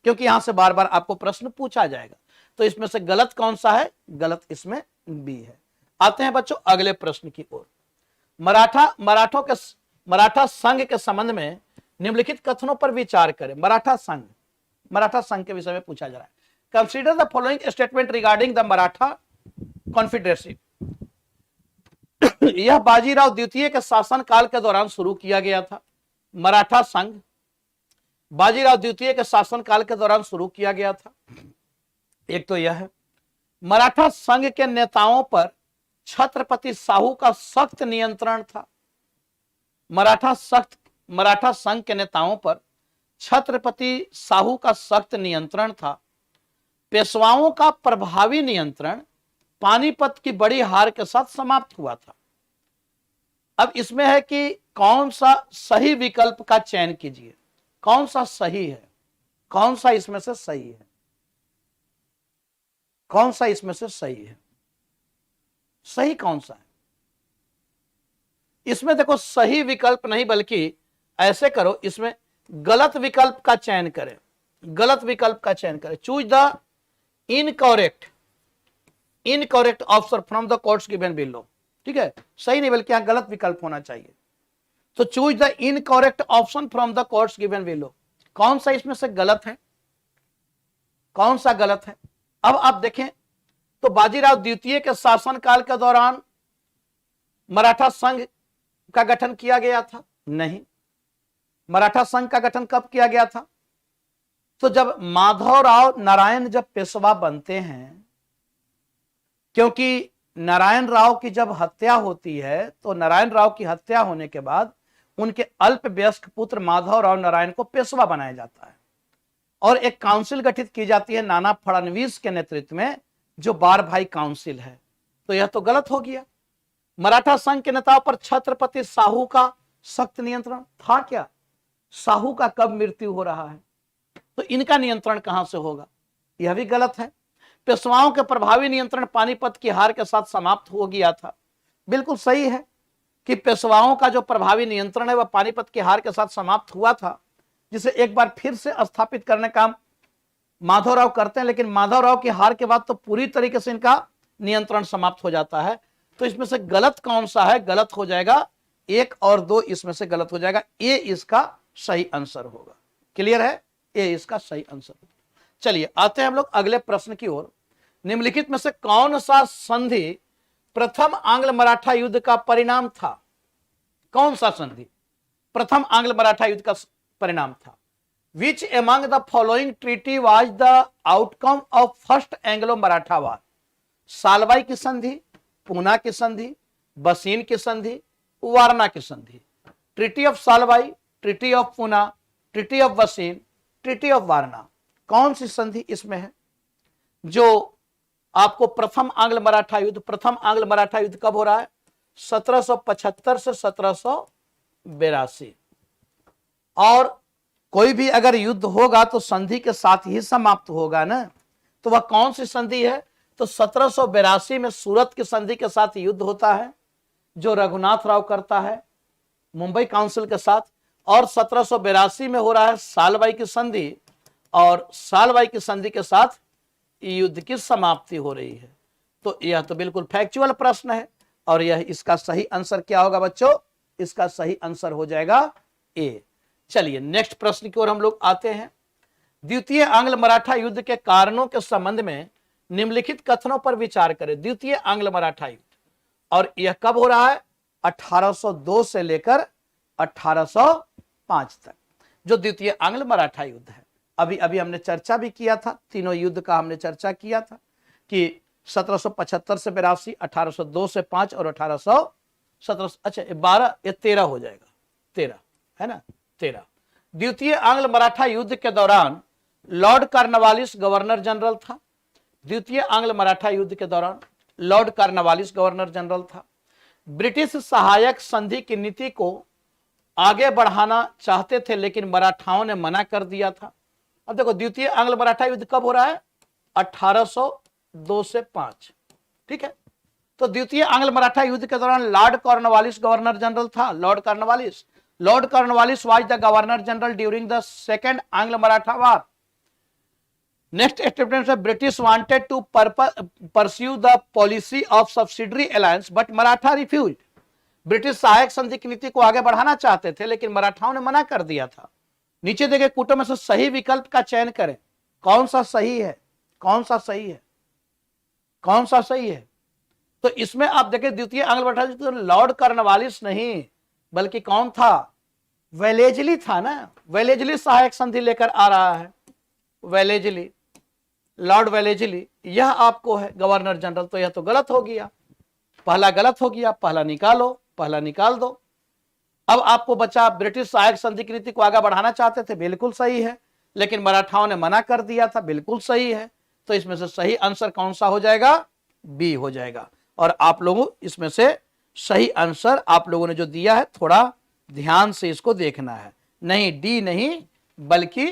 क्योंकि यहां से बार बार आपको प्रश्न पूछा जाएगा। तो इसमें से गलत कौन सा है? गलत इसमें बी है। आते हैं बच्चों अगले प्रश्न की ओर। मराठा संघ के संबंध में निम्नलिखित कथनों पर विचार करें। मराठा संघ के विषय में पूछा जा रहा है। Consider the following statement regarding the Maratha confederacy. यह बाजीराव द्वितीय के शासनकाल के दौरान शुरू किया गया था। मराठा संघ बाजीराव द्वितीय के शासनकाल के दौरान शुरू किया गया था। एक तो यह है, मराठा संघ के नेताओं पर छत्रपति साहू का सख्त नियंत्रण था। मराठा संघ के नेताओं पर छत्रपति साहू का सख्त नियंत्रण था। पेशवाओं का प्रभावी नियंत्रण पानीपत की बड़ी हार के साथ समाप्त हुआ था। अब इसमें है कि कौन सा सही विकल्प का चयन कीजिए, कौन सा सही है, कौन सा इसमें से सही है, कौन सा इसमें से सही है, सही कौन सा है? इसमें देखो सही विकल्प नहीं, बल्कि ऐसे करो, इसमें गलत विकल्प का चयन करें, गलत विकल्प का चयन करें। Choose the incorrect option from the course given below. ठीक है, सही नहीं बल्कि यहां गलत विकल्प होना चाहिए। तो choose the incorrect option from the course given below. कौन सा इसमें से गलत है, कौन सा गलत है? अब आप देखें तो बाजीराव द्वितीय के शासनकाल के दौरान मराठा संघ का गठन किया गया था? नहीं। मराठा संघ का गठन कब किया गया था? तो जब माधवराव नारायण जब पेशवा बनते हैं, क्योंकि नारायण राव की जब हत्या होती है तो नारायण राव की हत्या होने के बाद उनके अल्पवयस्क पुत्र माधवराव नारायण को पेशवा बनाया जाता है और एक काउंसिल गठित की जाती है नाना फडणवीस के नेतृत्व में, जो 12 भाई काउंसिल है। तो यह तो गलत हो गया। मराठा संघ के नेताओं पर छत्रपति साहू का सख्त नियंत्रण था क्या? साहू का कब मृत्यु हो रहा है, तो इनका नियंत्रण कहां से होगा? यह भी गलत है। पेशवाओं के प्रभावी नियंत्रण पानीपत की हार के साथ समाप्त हो गया था। बिल्कुल सही है कि पेशवाओं का जो प्रभावी नियंत्रण है वह पानीपत की हार के साथ समाप्त हुआ था, जिसे एक बार फिर से स्थापित करने का माधवराव करते हैं, लेकिन माधवराव की हार के बाद तो पूरी तरीके से इनका नियंत्रण समाप्त हो जाता है। तो इसमें से गलत कौन सा है? गलत हो जाएगा 1 और 2, इसमें से गलत हो जाएगा। ए इसका सही आंसर होगा। क्लियर है? ए इसका सही आंसर। चलिए आते हैं हम लोग अगले प्रश्न की ओर। निम्नलिखित में से कौन सा संधि प्रथम आंग्ल मराठा युद्ध का परिणाम था? कौन सा संधि प्रथम आंग्ल मराठा युद्ध का परिणाम था? Which among the following treaty was the outcome of first Anglo Maratha war? Salbai की संधि, पूना की संधि, बसीन की संधि, वारणा की संधि। Treaty of Salbai, treaty of Poona, treaty of Bassein, treaty of Warna. कौन सी संधि इसमें है जो आपको प्रथम आंग्ल मराठा युद्ध कब हो रहा है? 1775 से 1782। और कोई भी अगर युद्ध होगा तो संधि के साथ ही समाप्त होगा ना, तो वह कौन सी संधि है? तो 1782 में सूरत की संधि के साथ युद्ध होता है, जो रघुनाथ राव करता है मुंबई काउंसिल के साथ, और 1782 में हो रहा है सालवाई की संधि, और सालवाई की संधि के साथ युद्ध की समाप्ति हो रही है। तो यह तो बिल्कुल फैक्चुअल प्रश्न है, और यह इसका सही आंसर क्या होगा बच्चों? इसका सही आंसर हो जाएगा ए। चलिए नेक्स्ट प्रश्न की ओर हम लोग आते हैं। द्वितीय आंग्ल मराठा युद्ध के कारणों के संबंध में निम्नलिखित कथनों पर विचार करें। द्वितीय आंग्ल मराठा युद्ध, और यह कब हो रहा है? 1802 से लेकर 1805 तक, जो द्वितीय आंग्ल मराठा युद्ध है। अभी अभी हमने चर्चा भी किया था, तीनों युद्ध का हमने चर्चा किया था कि 1775 से 82, 1802 से 5 और 1817, अच्छा 12, ये 13 हो जाएगा, 13 है ना, 13। द्वितीय आंग्ल मराठा युद्ध के दौरान लॉर्ड कॉर्नवालिस गवर्नर जनरल था। द्वितीय आंग्ल मराठा युद्ध के दौरान लॉर्ड कॉर्नवालिस गवर्नर जनरल था। ब्रिटिश सहायक संधि की नीति को आगे बढ़ाना चाहते थे, लेकिन मराठाओं ने मना कर दिया था। अब देखो द्वितीय आंग्ल मराठा युद्ध कब हो रहा है? 1802 से 5, ठीक है। तो द्वितीय आंग्ल मराठा युद्ध के दौरान लॉर्ड कॉर्नवालिस गवर्नर जनरल था। Lord Cornwallis was the governor general during the second आंग्ल मराठा वार। नेक्स्ट स्टेटमेंट में British wanted to pursue the policy of subsidiary alliance but Maratha refuse. British सहायक संधि की नीति को आगे बढ़ाना चाहते थे लेकिन मराठाओं ने मना कर दिया था। नीचे देखे कूटों में से सही विकल्प का चयन करें। कौन सा सही है, कौन सा सही है, कौन सा सही है? तो इसमें आप देखें द्वितीय आंग्ल मराठा युद्ध तो लॉर्ड कॉर्नवालिस नहीं बल्कि कौन था? वेलेजली था ना। वेलेजली सहायक संधि लेकर आ रहा है। वेलेजली, लॉर्ड वेलेजली, यह आपको है गवर्नर जनरल। तो यह तो गलत हो गया, पहला गलत हो गया, पहला निकालो, पहला निकाल दो। अब आपको बचा ब्रिटिश सहायक संधि की नीति को आगे बढ़ाना चाहते थे, बिल्कुल सही है, लेकिन मराठाओं ने मना कर दिया था, बिल्कुल सही है। तो इसमें से सही आंसर कौन सा हो जाएगा? बी हो जाएगा। और आप लोगों इसमें से सही आंसर आप लोगों ने जो दिया है थोड़ा ध्यान से इसको देखना है। नहीं डी नहीं बल्कि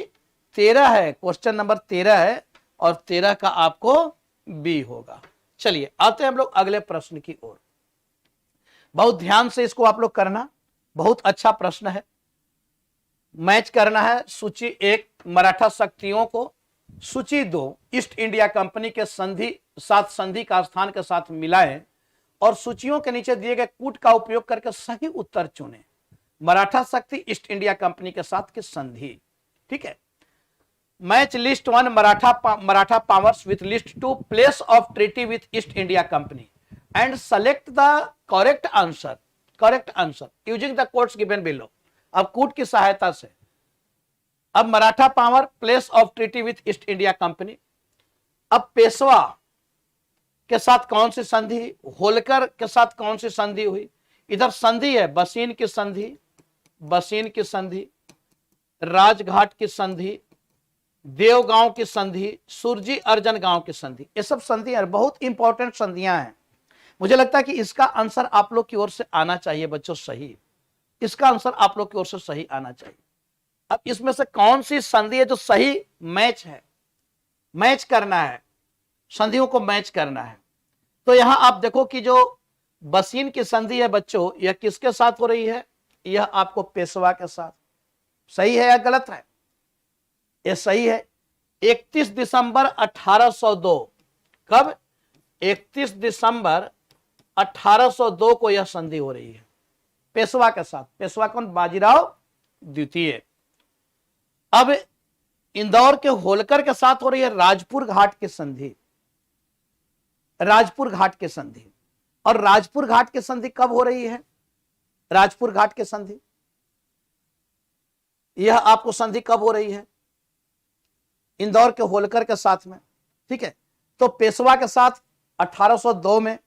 13 है, क्वेश्चन नंबर 13 है और 13 का आपको बी होगा। चलिए आते हैं हम लोग अगले प्रश्न की ओर। बहुत ध्यान से इसको आप लोग करना, बहुत अच्छा प्रश्न है। मैच करना है सूची 1 मराठा शक्तियों को सूची 2 ईस्ट इंडिया कंपनी के संधि का स्थान के साथ मिलाएं और सूचियों के नीचे दिए गए कूट का उपयोग करके सही उत्तर चुनें। मराठा शक्ति ईस्ट इंडिया कंपनी के साथ की संधि, ठीक है। Match list 1 Maratha powers with list 2 place of treaty with east India company and select the correct answer using the codes given below. अब कूट की सहायता से अब Maratha power place of treaty with east India company. अब पेशवा के साथ कौन सी संधि, होलकर के साथ कौन सी संधि हुई? इधर संधि है बसीन की संधि, राजघाट की संधि, देवगांव की संधि, सुरजी अर्जन गांव की संधि। ये सब संधियां बहुत इंपॉर्टेंट संधियां हैं। मुझे लगता है कि इसका आंसर आप लोग की ओर से आना चाहिए बच्चों, सही। इसका आंसर आप लोग की ओर से सही आना चाहिए। अब इसमें से कौन सी संधि है जो सही मैच है? मैच करना है, संधियों को मैच करना है। तो यहां आप देखो कि जो बसीन की संधि है बच्चों, यह किसके साथ हो रही है? यह आपको पेशवा के साथ। सही है या गलत है? यह सही है। 31 दिसंबर 1802, कब? 31 दिसंबर 1802 को यह संधि हो रही है पेशवा के साथ। पेशवा कौन? बाजीराव द्वितीय। अब इंदौर के होलकर के साथ हो रही है राजपुर घाट की संधि। राजपुर घाट की संधि, और राजपुर घाट की संधि कब हो रही है? राजपुर घाट की संधि, यह आपको संधि कब हो रही है? इंदौर के होलकर के साथ में, ठीक है। तो पेशवा के साथ 1802 में,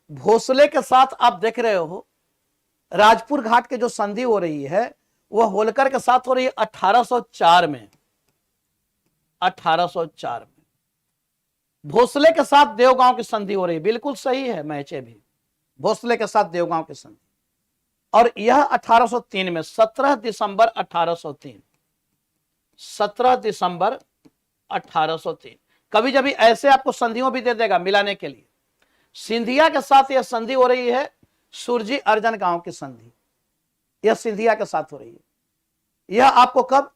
भोसले के साथ आप देख रहे हो राजपुर घाट की जो संधि हो रही है वह होलकर के साथ हो रही है 1804 में। 1804 में भोसले के साथ देवगांव की संधि हो रही है। बिल्कुल सही है मैच भी, भोसले के साथ देवगांव की संधि। और यह 1803 में 17 दिसंबर 1803, 17 दिसंबर 1803। कभी कभी ऐसे आपको संधियों भी दे देगा मिलाने के लिए। सिंधिया के साथ यह संधि हो रही है सुरजी अर्जन गांव की संधि, यह सिंधिया के साथ हो रही है। यह आपको कब?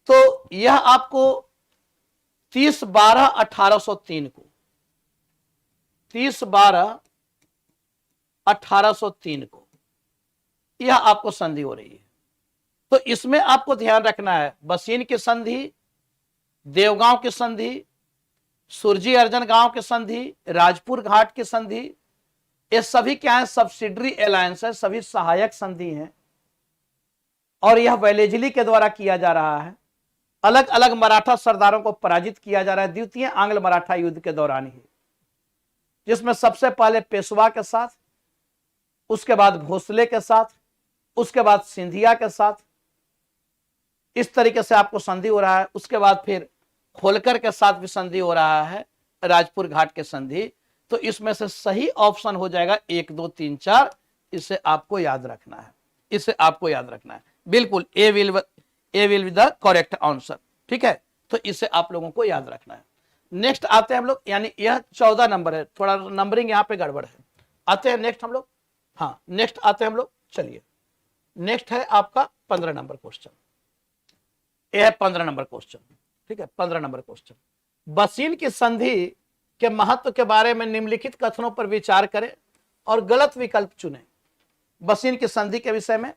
तो यह आपको 30/12/1803 को, 30/12/1803 को यह आपको संधि हो रही है। तो इसमें आपको ध्यान रखना है बसीन की संधि, देवगांव की संधि, सुरजी अर्जन गांव की संधि, राजपुर घाट की संधि, ये सभी क्या है? सब्सिडरी अलायंस है, सभी सहायक संधि हैं। और यह वेलेजली के द्वारा किया जा रहा है। अलग अलग मराठा सरदारों को पराजित किया जा रहा है द्वितीय आंग्ल मराठा युद्ध के दौरान ही, जिसमें सबसे पहले पेशवा के साथ, उसके बाद भोसले के साथ, उसके बाद सिंधिया के साथ, इस तरीके से आपको संधि हो रहा है। उसके बाद फिर होलकर के साथ भी संधि हो रहा है, राजपुर घाट के संधि। तो इसमें से सही ऑप्शन हो जाएगा 1 2 3 4। इसे आपको याद रखना है, इसे आपको याद रखना है। बिल्कुल A will be the correct answer, ठीक है। तो इसे आप लोगों को याद रखना है। नेक्स्ट आते हैं हम लोग, यानी यह 14 नंबर है, थोड़ा नंबरिंग यहाँ पे गड़बड़ है। आते हैं नेक्स्ट हम लोग। हाँ नेक्स्ट आते हैं हम लोग। चलिए नेक्स्ट है आपका 15 नंबर क्वेश्चन। यह है 15 नंबर क्वेश्चन। ठीक है 15 नंबर क्वेश्चन। बसीन की संधि के महत्व के बारे में निम्नलिखित कथनों पर विचार करें और गलत विकल्प चुनें। बसीन की संधि के विषय में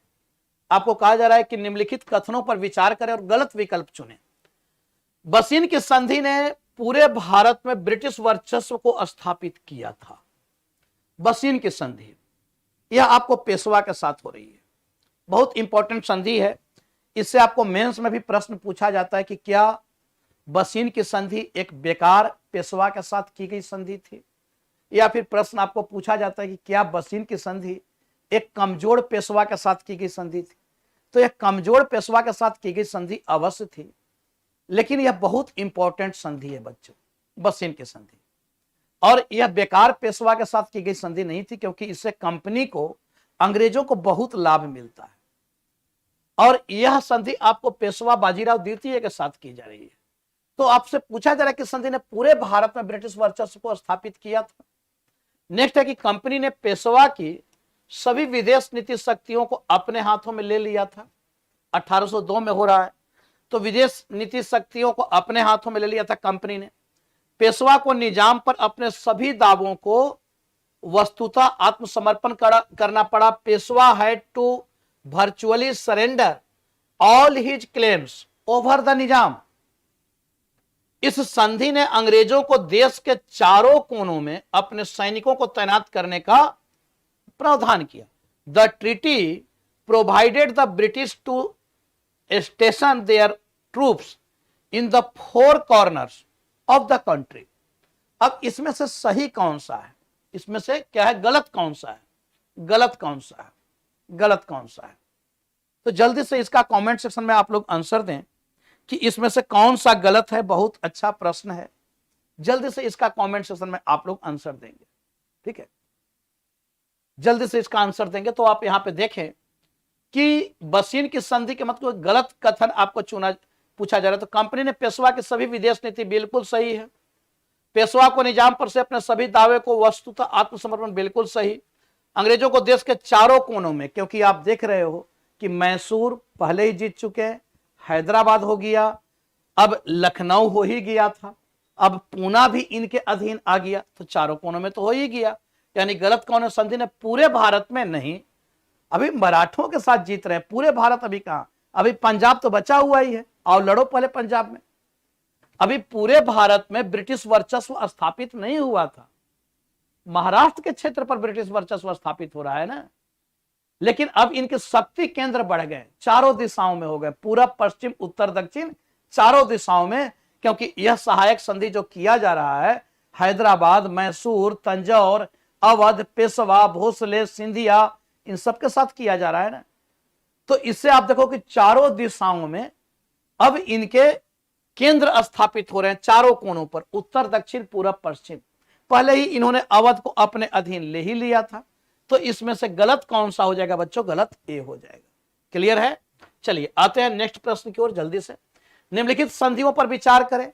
आपको कहा जा रहा है कि निम्नलिखित कथनों पर विचार करें और गलत विकल्प चुनें। बसीन की संधि ने पूरे भारत में ब्रिटिश वर्चस्व को स्थापित किया था। बसीन की संधि यह आपको पेशवा के साथ हो रही है, बहुत इंपॉर्टेंट संधि है। इससे आपको मेंस में भी प्रश्न पूछा जाता है कि क्या बसीन की संधि एक बेकार पेशवा के साथ की गई संधि थी, या फिर प्रश्न आपको पूछा जाता है कि क्या बसीन की संधि एक कमजोर पेशवा के साथ की गई संधि थी। तो यह कमजोर पेशवा के साथ की गई संधि अवश्य थी, लेकिन यह बहुत इंपॉर्टेंट संधि है बच्चों, बसीन की संधि। और यह बेकार पेशवा के साथ की गई संधि नहीं थी, क्योंकि इससे कंपनी को, अंग्रेजों को बहुत लाभ मिलता है। और यह संधि आपको पेशवा बाजीराव द्वितीय के साथ की जा रही है। तो आपसे पूछा जा रहा है कि संधि ने पूरे भारत में ब्रिटिश वर्चस्व को स्थापित किया था। नेक्स्ट है कि कंपनी ने पेशवा की सभी विदेश नीति शक्तियों को अपने हाथों में ले लिया था। 1802 में हो रहा है, तो विदेश नीति शक्तियों को अपने हाथों में ले लिया था कंपनी ने। पेशवा को निजाम पर अपने सभी दावों को वस्तुतः आत्मसमर्पण करना पड़ा। Peshwa had to virtually surrender all his claims over the Nizam. इस संधि ने अंग्रेजों को देश के चारों कोनों में अपने सैनिकों को तैनात करने का प्रावधान किया। The treaty provided the British to station their troops in the four corners of the country. अब इसमें से सही कौन सा है, इसमें से क्या है, गलत कौन सा है, गलत कौन सा है, गलत कौन सा है। तो जल्दी से इसका कमेंट सेक्शन में आप लोग आंसर दें कि इसमें से कौन सा गलत है। बहुत अच्छा प्रश्न है, जल्दी से इसका कमेंट सेक्शन में आप लोग आंसर देंगे। ठीक है, जल्दी से इसका आंसर देंगे। तो आप यहां पे देखें कि बसीन की संधि के मतलब गलत कथन आपको पूछा जा रहा है। तो कंपनी ने पेशवा की सभी विदेश नीति, बिल्कुल सही है। पेशवा को निजाम पर से अपने सभी दावे को वस्तुतः आत्मसमर्पण, बिल्कुल सही। अंग्रेजों को देश के चारों कोनों में, क्योंकि आप देख रहे हो कि मैसूर पहले ही जीत चुके हैं, हैदराबाद हो गया, अब लखनऊ हो ही गया था, अब पूना भी इनके अधीन आ गया, तो चारों कोनों में तो हो ही गया। यानी गलत कौन है, संधि ने पूरे भारत में नहीं, अभी मराठों के साथ जीत रहे हैं पूरे भारत। अभी कहां, अभी पंजाब तो बचा हुआ ही है, और लड़ो पहले पंजाब में। अभी पूरे भारत में ब्रिटिश वर्चस्व स्थापित नहीं हुआ था, महाराष्ट्र के क्षेत्र पर ब्रिटिश वर्चस्व स्थापित हो रहा है ना। लेकिन अब इनके शक्ति केंद्र बढ़ गए, चारों दिशाओं में हो गए, पूरब पश्चिम उत्तर दक्षिण चारों दिशाओं में। क्योंकि यह सहायक संधि जो किया जा रहा है, हैदराबाद, मैसूर, तंजौर, अवध, पेशवा, भोसले, सिंधिया, इन सबके साथ किया जा रहा है ना। तो इससे आप देखो कि चारों दिशाओं में अब इनके केंद्र स्थापित हो रहे हैं, चारों कोनों पर, उत्तर दक्षिण पूरब पश्चिम। पहले ही इन्होंने अवध को अपने अधीन ले ही लिया था। तो इसमें से गलत कौन सा हो जाएगा बच्चों, गलत ए हो जाएगा। क्लियर है। चलिए आते हैं नेक्स्ट प्रश्न की ओर जल्दी से। निम्नलिखित संधियों पर विचार करें।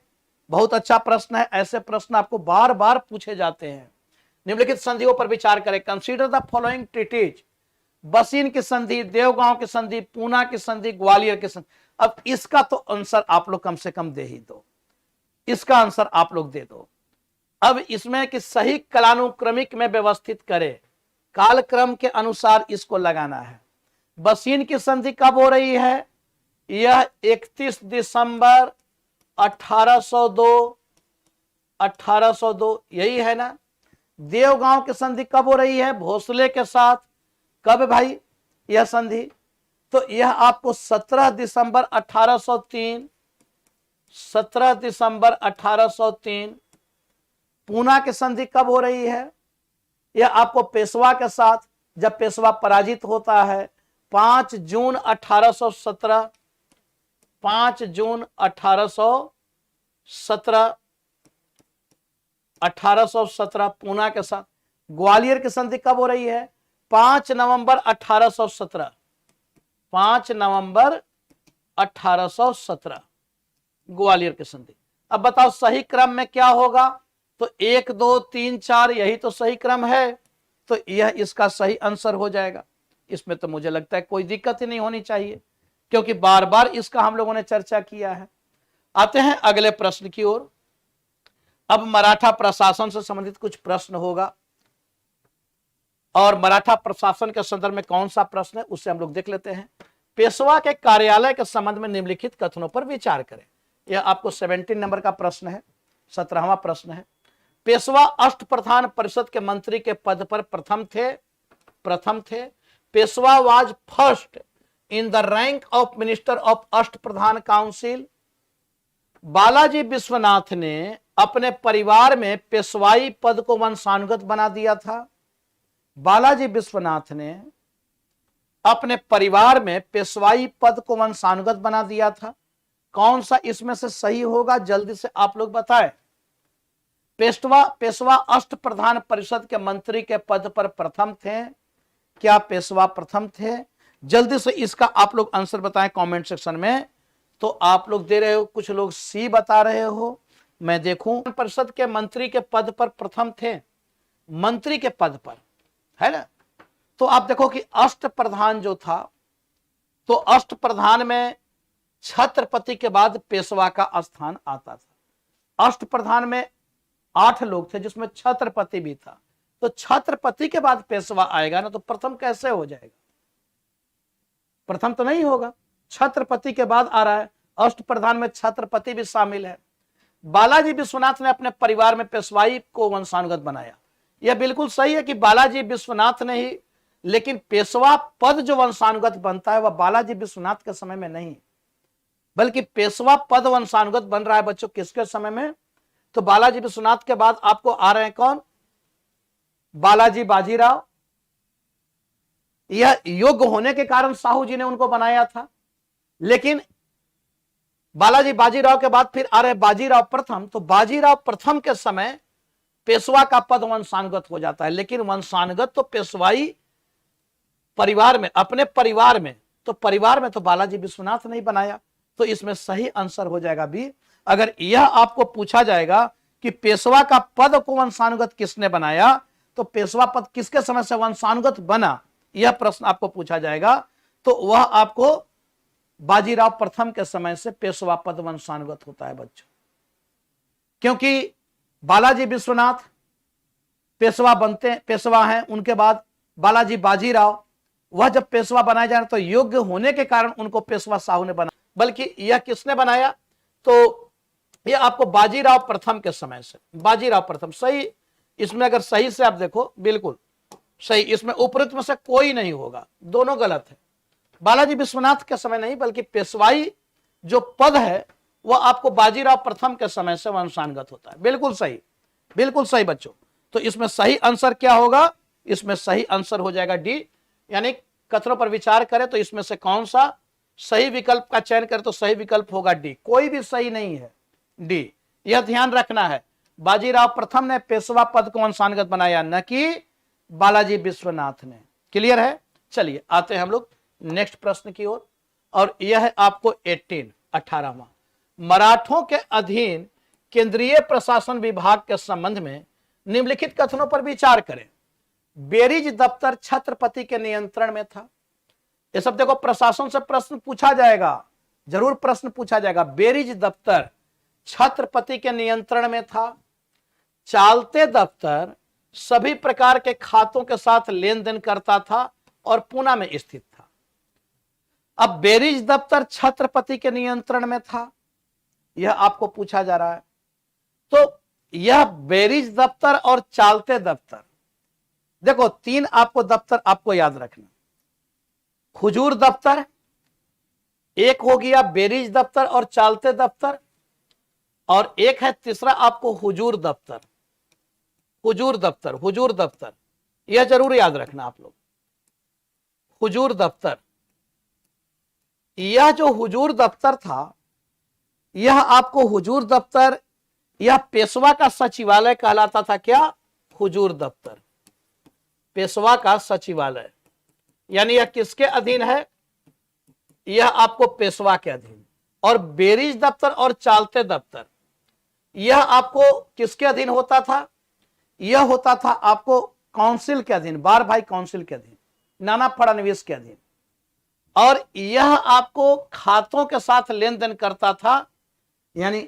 बहुत अच्छा प्रश्न है, ऐसे प्रश्न आपको बार बार पूछे जाते हैं। निम्नलिखित संधियों पर विचार करें। Consider the following treaties. Bassein की संधि, देवगांव की संधि, पूना की संधि, ग्वालियर की संधि। अब इसका तो आंसर आप लोग कम से कम दे ही दो, इसका आंसर आप लोग दे दो। अब इसमें कि सही कालानुक्रमिक में व्यवस्थित करें, कालक्रम के अनुसार इसको लगाना है। बसीन की संधि कब हो रही है, यह 31 दिसंबर 1802 यही है ना। देवगांव की संधि कब हो रही है, भोसले के साथ, कब भाई यह संधि, तो यह आपको 17 दिसंबर 1803, 17 दिसंबर 1803। पूना की संधि कब हो रही है, यह आपको पेशवा के साथ, जब पेशवा पराजित होता है, 5 जून 1817, 5 जून 1817, 1817 पूना के साथ। ग्वालियर की संधि कब हो रही है, 5 नवंबर 1817, 5 नवंबर 1817 ग्वालियर की संधि। अब बताओ सही क्रम में क्या होगा, तो 1 2 3 4 यही तो सही क्रम है। तो यह इसका सही आंसर हो जाएगा। इसमें तो मुझे लगता है कोई दिक्कत ही नहीं होनी चाहिए, क्योंकि बार बार इसका हम लोगों ने चर्चा किया है। आते हैं अगले प्रश्न की ओर। अब मराठा प्रशासन से संबंधित कुछ प्रश्न होगा, और मराठा प्रशासन के संदर्भ में कौन सा प्रश्न है उससे हम लोग देख लेते हैं। पेशवा के कार्यालय के संबंध में निम्नलिखित कथनों पर विचार करें। यह आपको 17 नंबर का प्रश्न है, 17वां प्रश्न है। पेशवा अष्टप्रधान परिषद के मंत्री के पद पर प्रथम थे। Peshwa was first in the rank of minister of Ashtapradhan council. Balaji Vishwanath ने अपने परिवार में पेशवाई पद को वंशानुगत बना दिया था। बालाजी विश्वनाथ ने अपने परिवार में पेशवाई पद को वंशानुगत बना दिया था। कौन सा इसमें से सही होगा, जल्दी से आप लोग बताएं। पेशवा अष्टप्रधान परिषद के मंत्री के पद पर प्रथम थे। क्या पेशवा प्रथम थे? जल्दी से इसका आप लोग आंसर बताएं कमेंट सेक्शन में। तो आप लोग दे रहे हो, कुछ लोग सी बता रहे हो, मैं देखूं। परिषद के मंत्री के पद पर प्रथम थे, मंत्री के पद पर, है ना। तो आप देखो कि अष्टप्रधान जो था, तो अष्टप्रधान में छत्रपति के बाद पेशवा का स्थान आता था। अष्टप्रधान में 8 लोग थे जिसमें छत्रपति भी था, तो छत्रपति के बाद पेशवा आएगा ना, तो प्रथम कैसे हो जाएगा? प्रथम तो नहीं होगा, छत्रपति के बाद आ रहा है। अष्टप्रधान में छत्रपति भी शामिल है। बालाजी विश्वनाथ ने अपने परिवार में पेशवाई को वंशानुगत बनाया। यह बिल्कुल सही है कि बालाजी विश्वनाथ ने ही, लेकिन पेशवा पद जो वंशानुगत बनता है वह बालाजी विश्वनाथ के समय में नहीं, बल्कि पेशवा पद वंशानुगत बन रहा है बच्चों किसके समय में? तो बालाजी विश्वनाथ के बाद आपको आ रहे हैं कौन? बालाजी बाजीराव। यह योग्य होने के कारण साहू जी ने उनको बनाया था, लेकिन बालाजी बाजीराव के बाद फिर आ रहे बाजीराव प्रथम। तो बाजीराव प्रथम के समय पेशवा का पद वंशानुगत हो जाता है, लेकिन वंशानुगत तो पेशवाई परिवार में, अपने परिवार में, तो परिवार में तो बालाजी विश्वनाथ नहीं बनाया। तो इसमें सही आंसर हो जाएगा बी। अगर यह आपको पूछा जाएगा कि पेशवा का पद को वंशानुगत किसने बनाया, तो पेशवा पद किसके समय से वंशानुगत बना, यह प्रश्न आपको पूछा जाएगा, तो वह आपको बाजीराव प्रथम के समय से पेशवा पद वंशानुगत होता है बच्चों। क्योंकि बालाजी विश्वनाथ पेशवा हैं, उनके बाद बालाजी बाजीराव, वह जब पेशवा बनाए जा रहे तो योग्य होने के कारण उनको पेशवा साहू ने बनाया। बल्कि यह किसने बनाया? तो यह आपको बाजीराव प्रथम के समय से, बाजीराव प्रथम सही। इसमें अगर सही से आप देखो, बिल्कुल सही, इसमें उपरोक्त में से कोई नहीं होगा, दोनों गलत है। बालाजी विश्वनाथ के समय नहीं, बल्कि पेशवाई जो पद है वह आपको बाजीराव प्रथम के समय से वंशानुगत होता है। बिल्कुल सही, बिल्कुल सही बच्चों। तो इसमें सही आंसर क्या होगा? इसमें सही आंसर हो जाएगा डी। यानी कथनों पर विचार करें तो इसमें से कौन सा सही विकल्प का चयन करें तो सही विकल्प होगा डी। कोई भी सही नहीं है, डी। यह ध्यान रखना है, बाजीराव प्रथम ने पेशवा पद को वंशानुगत बनाया, न कि बालाजी विश्वनाथ ने। क्लियर है? चलिए आते हैं हम लोग नेक्स्ट प्रश्न की ओर, और यह है आपको 18वां। मराठों के अधीन केंद्रीय प्रशासन विभाग के संबंध में निम्नलिखित कथनों पर विचार करें। बेरीज दफ्तर छत्रपति के नियंत्रण में था। ये सब देखो, प्रशासन से प्रश्न पूछा जाएगा, जरूर प्रश्न पूछा जाएगा। बेरीज दफ्तर छत्रपति के नियंत्रण में था। चालते दफ्तर सभी प्रकार के खातों के साथ लेन देन करता था और पूना में स्थित था। अब बेरीज दफ्तर छत्रपति के नियंत्रण में था, यह आपको पूछा जा रहा है। तो यह बेरीज दफ्तर और चालते दफ्तर, देखो 3 आपको दफ्तर आपको याद रखना। हुजूर दफ्तर एक हो गया, बेरीज दफ्तर और चालते दफ्तर, और एक है तीसरा आपको हुजूर दफ्तर। हुजूर दफ्तर, हुजूर दफ्तर, यह जरूर याद रखना आप लोग। हुजूर दफ्तर, यह जो हुजूर दफ्तर था, यह आपको हुजूर दफ्तर, यह पेशवा का सचिवालय कहलाता था। क्या? हुजूर दफ्तर, पेशवा का सचिवालय। यानी यह किसके अधीन है? यह आपको पेशवा के अधीन। और बेरीज दफ्तर और चालते दफ्तर, यह आपको किसके अधीन होता था? यह होता था आपको काउंसिल के अधीन, बार भाई काउंसिल के अधीन, नाना फडणवीस के अधीन। और यह आपको खातों के साथ लेन देन करता था, यानी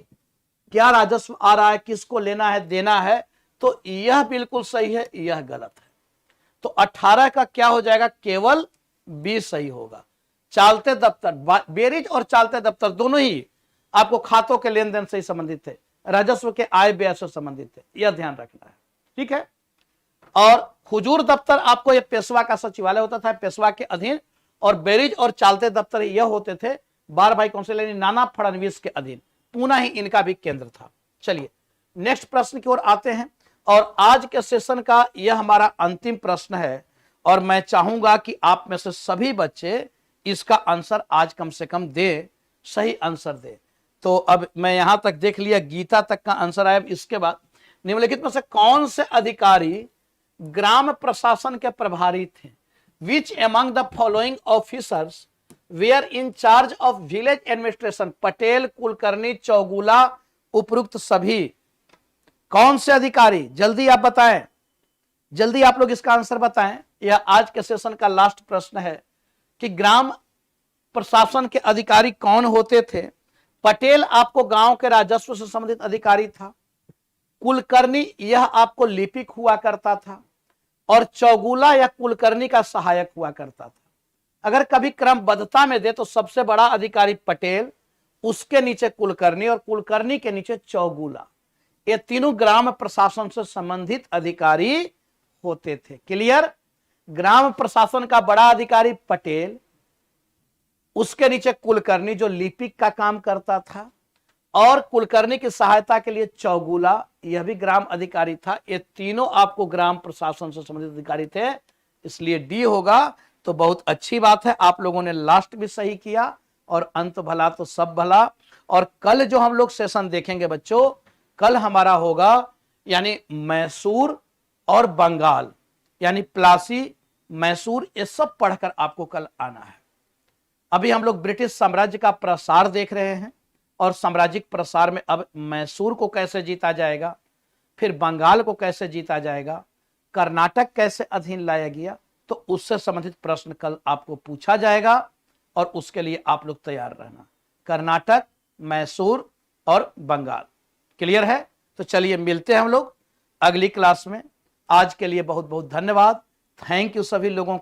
क्या राजस्व आ रहा है, किसको लेना है देना है, तो यह बिल्कुल सही है, यह गलत है। तो 18 का क्या हो जाएगा, केवल बी सही होगा। चालते दफ्तर, बेरीज और चालते दफ्तर दोनों ही आपको खातों के लेन देन से संबंधित थे, राजस्व के आय व्यय से संबंधित थे, यह ध्यान रखना है, ठीक है। और हुजूर दफ्तर आपको यह पेशवा का सचिवालय होता था, पेशवा के अधीन, और बेरीज और चालते दफ्तर यह होते थे बार भाई काउंसिल यानी नाना फडणवीस के अधीन, पूना ही इनका भी केंद्र था। चलिए नेक्स्ट प्रश्न की ओर आते हैं, और आज के सेशन का यह हमारा अंतिम प्रश्न है, और मैं चाहूंगा कि आप में से सभी बच्चे इसका आंसर आज कम से कम दे, सही आंसर दे। तो अब मैं यहां तक देख लिया, गीता तक का आंसर आया। इसके बाद निम्नलिखित में से कौन से अधिकारी ग्राम प्रशासन के प्रभारी थे? Which among the following officers were in charge of village administration? Patel, Kulkarni, Chaugula, उपरुक्त सभी। कौन से अधिकारी, जल्दी आप बताएं, जल्दी आप लोग इसका आंसर बताएं। यह आज के सेशन का लास्ट प्रश्न है कि ग्राम प्रशासन के अधिकारी कौन होते थे? पटेल आपको गांव के राजस्व से संबंधित अधिकारी था, कुलकर्णी यह आपको लिपिक हुआ करता था, और चौगुला या कुलकर्णी का सहायक हुआ करता था। अगर कभी क्रमबद्धता में दे तो सबसे बड़ा अधिकारी पटेल, उसके नीचे कुलकर्णी, और कुलकर्णी के नीचे चौगुला। ये तीनों ग्राम प्रशासन से संबंधित अधिकारी होते थे। क्लियर? ग्राम प्रशासन का बड़ा अधिकारी पटेल, उसके नीचे कुलकर्णी जो लिपिक का काम करता था, और कुलकर्णी की सहायता के लिए चौगुला, यह भी ग्राम अधिकारी था। ये तीनों आपको ग्राम प्रशासन से संबंधित अधिकारी थे, इसलिए डी होगा। तो बहुत अच्छी बात है, आप लोगों ने लास्ट भी सही किया, और अंत भला तो सब भला। और कल जो हम लोग सेशन देखेंगे बच्चों, कल हमारा होगा यानी मैसूर और बंगाल, यानी प्लासी, मैसूर, ये सब पढ़कर आपको कल आना है। अभी हम लोग ब्रिटिश साम्राज्य का प्रसार देख रहे हैं, और साम्राज्यिक प्रसार में अब मैसूर को कैसे जीता जाएगा, फिर बंगाल को कैसे जीता जाएगा, कर्नाटक कैसे अधीन लाया गया, तो उससे संबंधित प्रश्न कल आपको पूछा जाएगा, और उसके लिए आप लोग तैयार रहना। कर्नाटक, मैसूर और बंगाल। क्लियर है? तो चलिए मिलते हैं हम लोग अगली क्लास में। आज के लिए बहुत बहुत धन्यवाद। थैंक यू सभी लोगों को।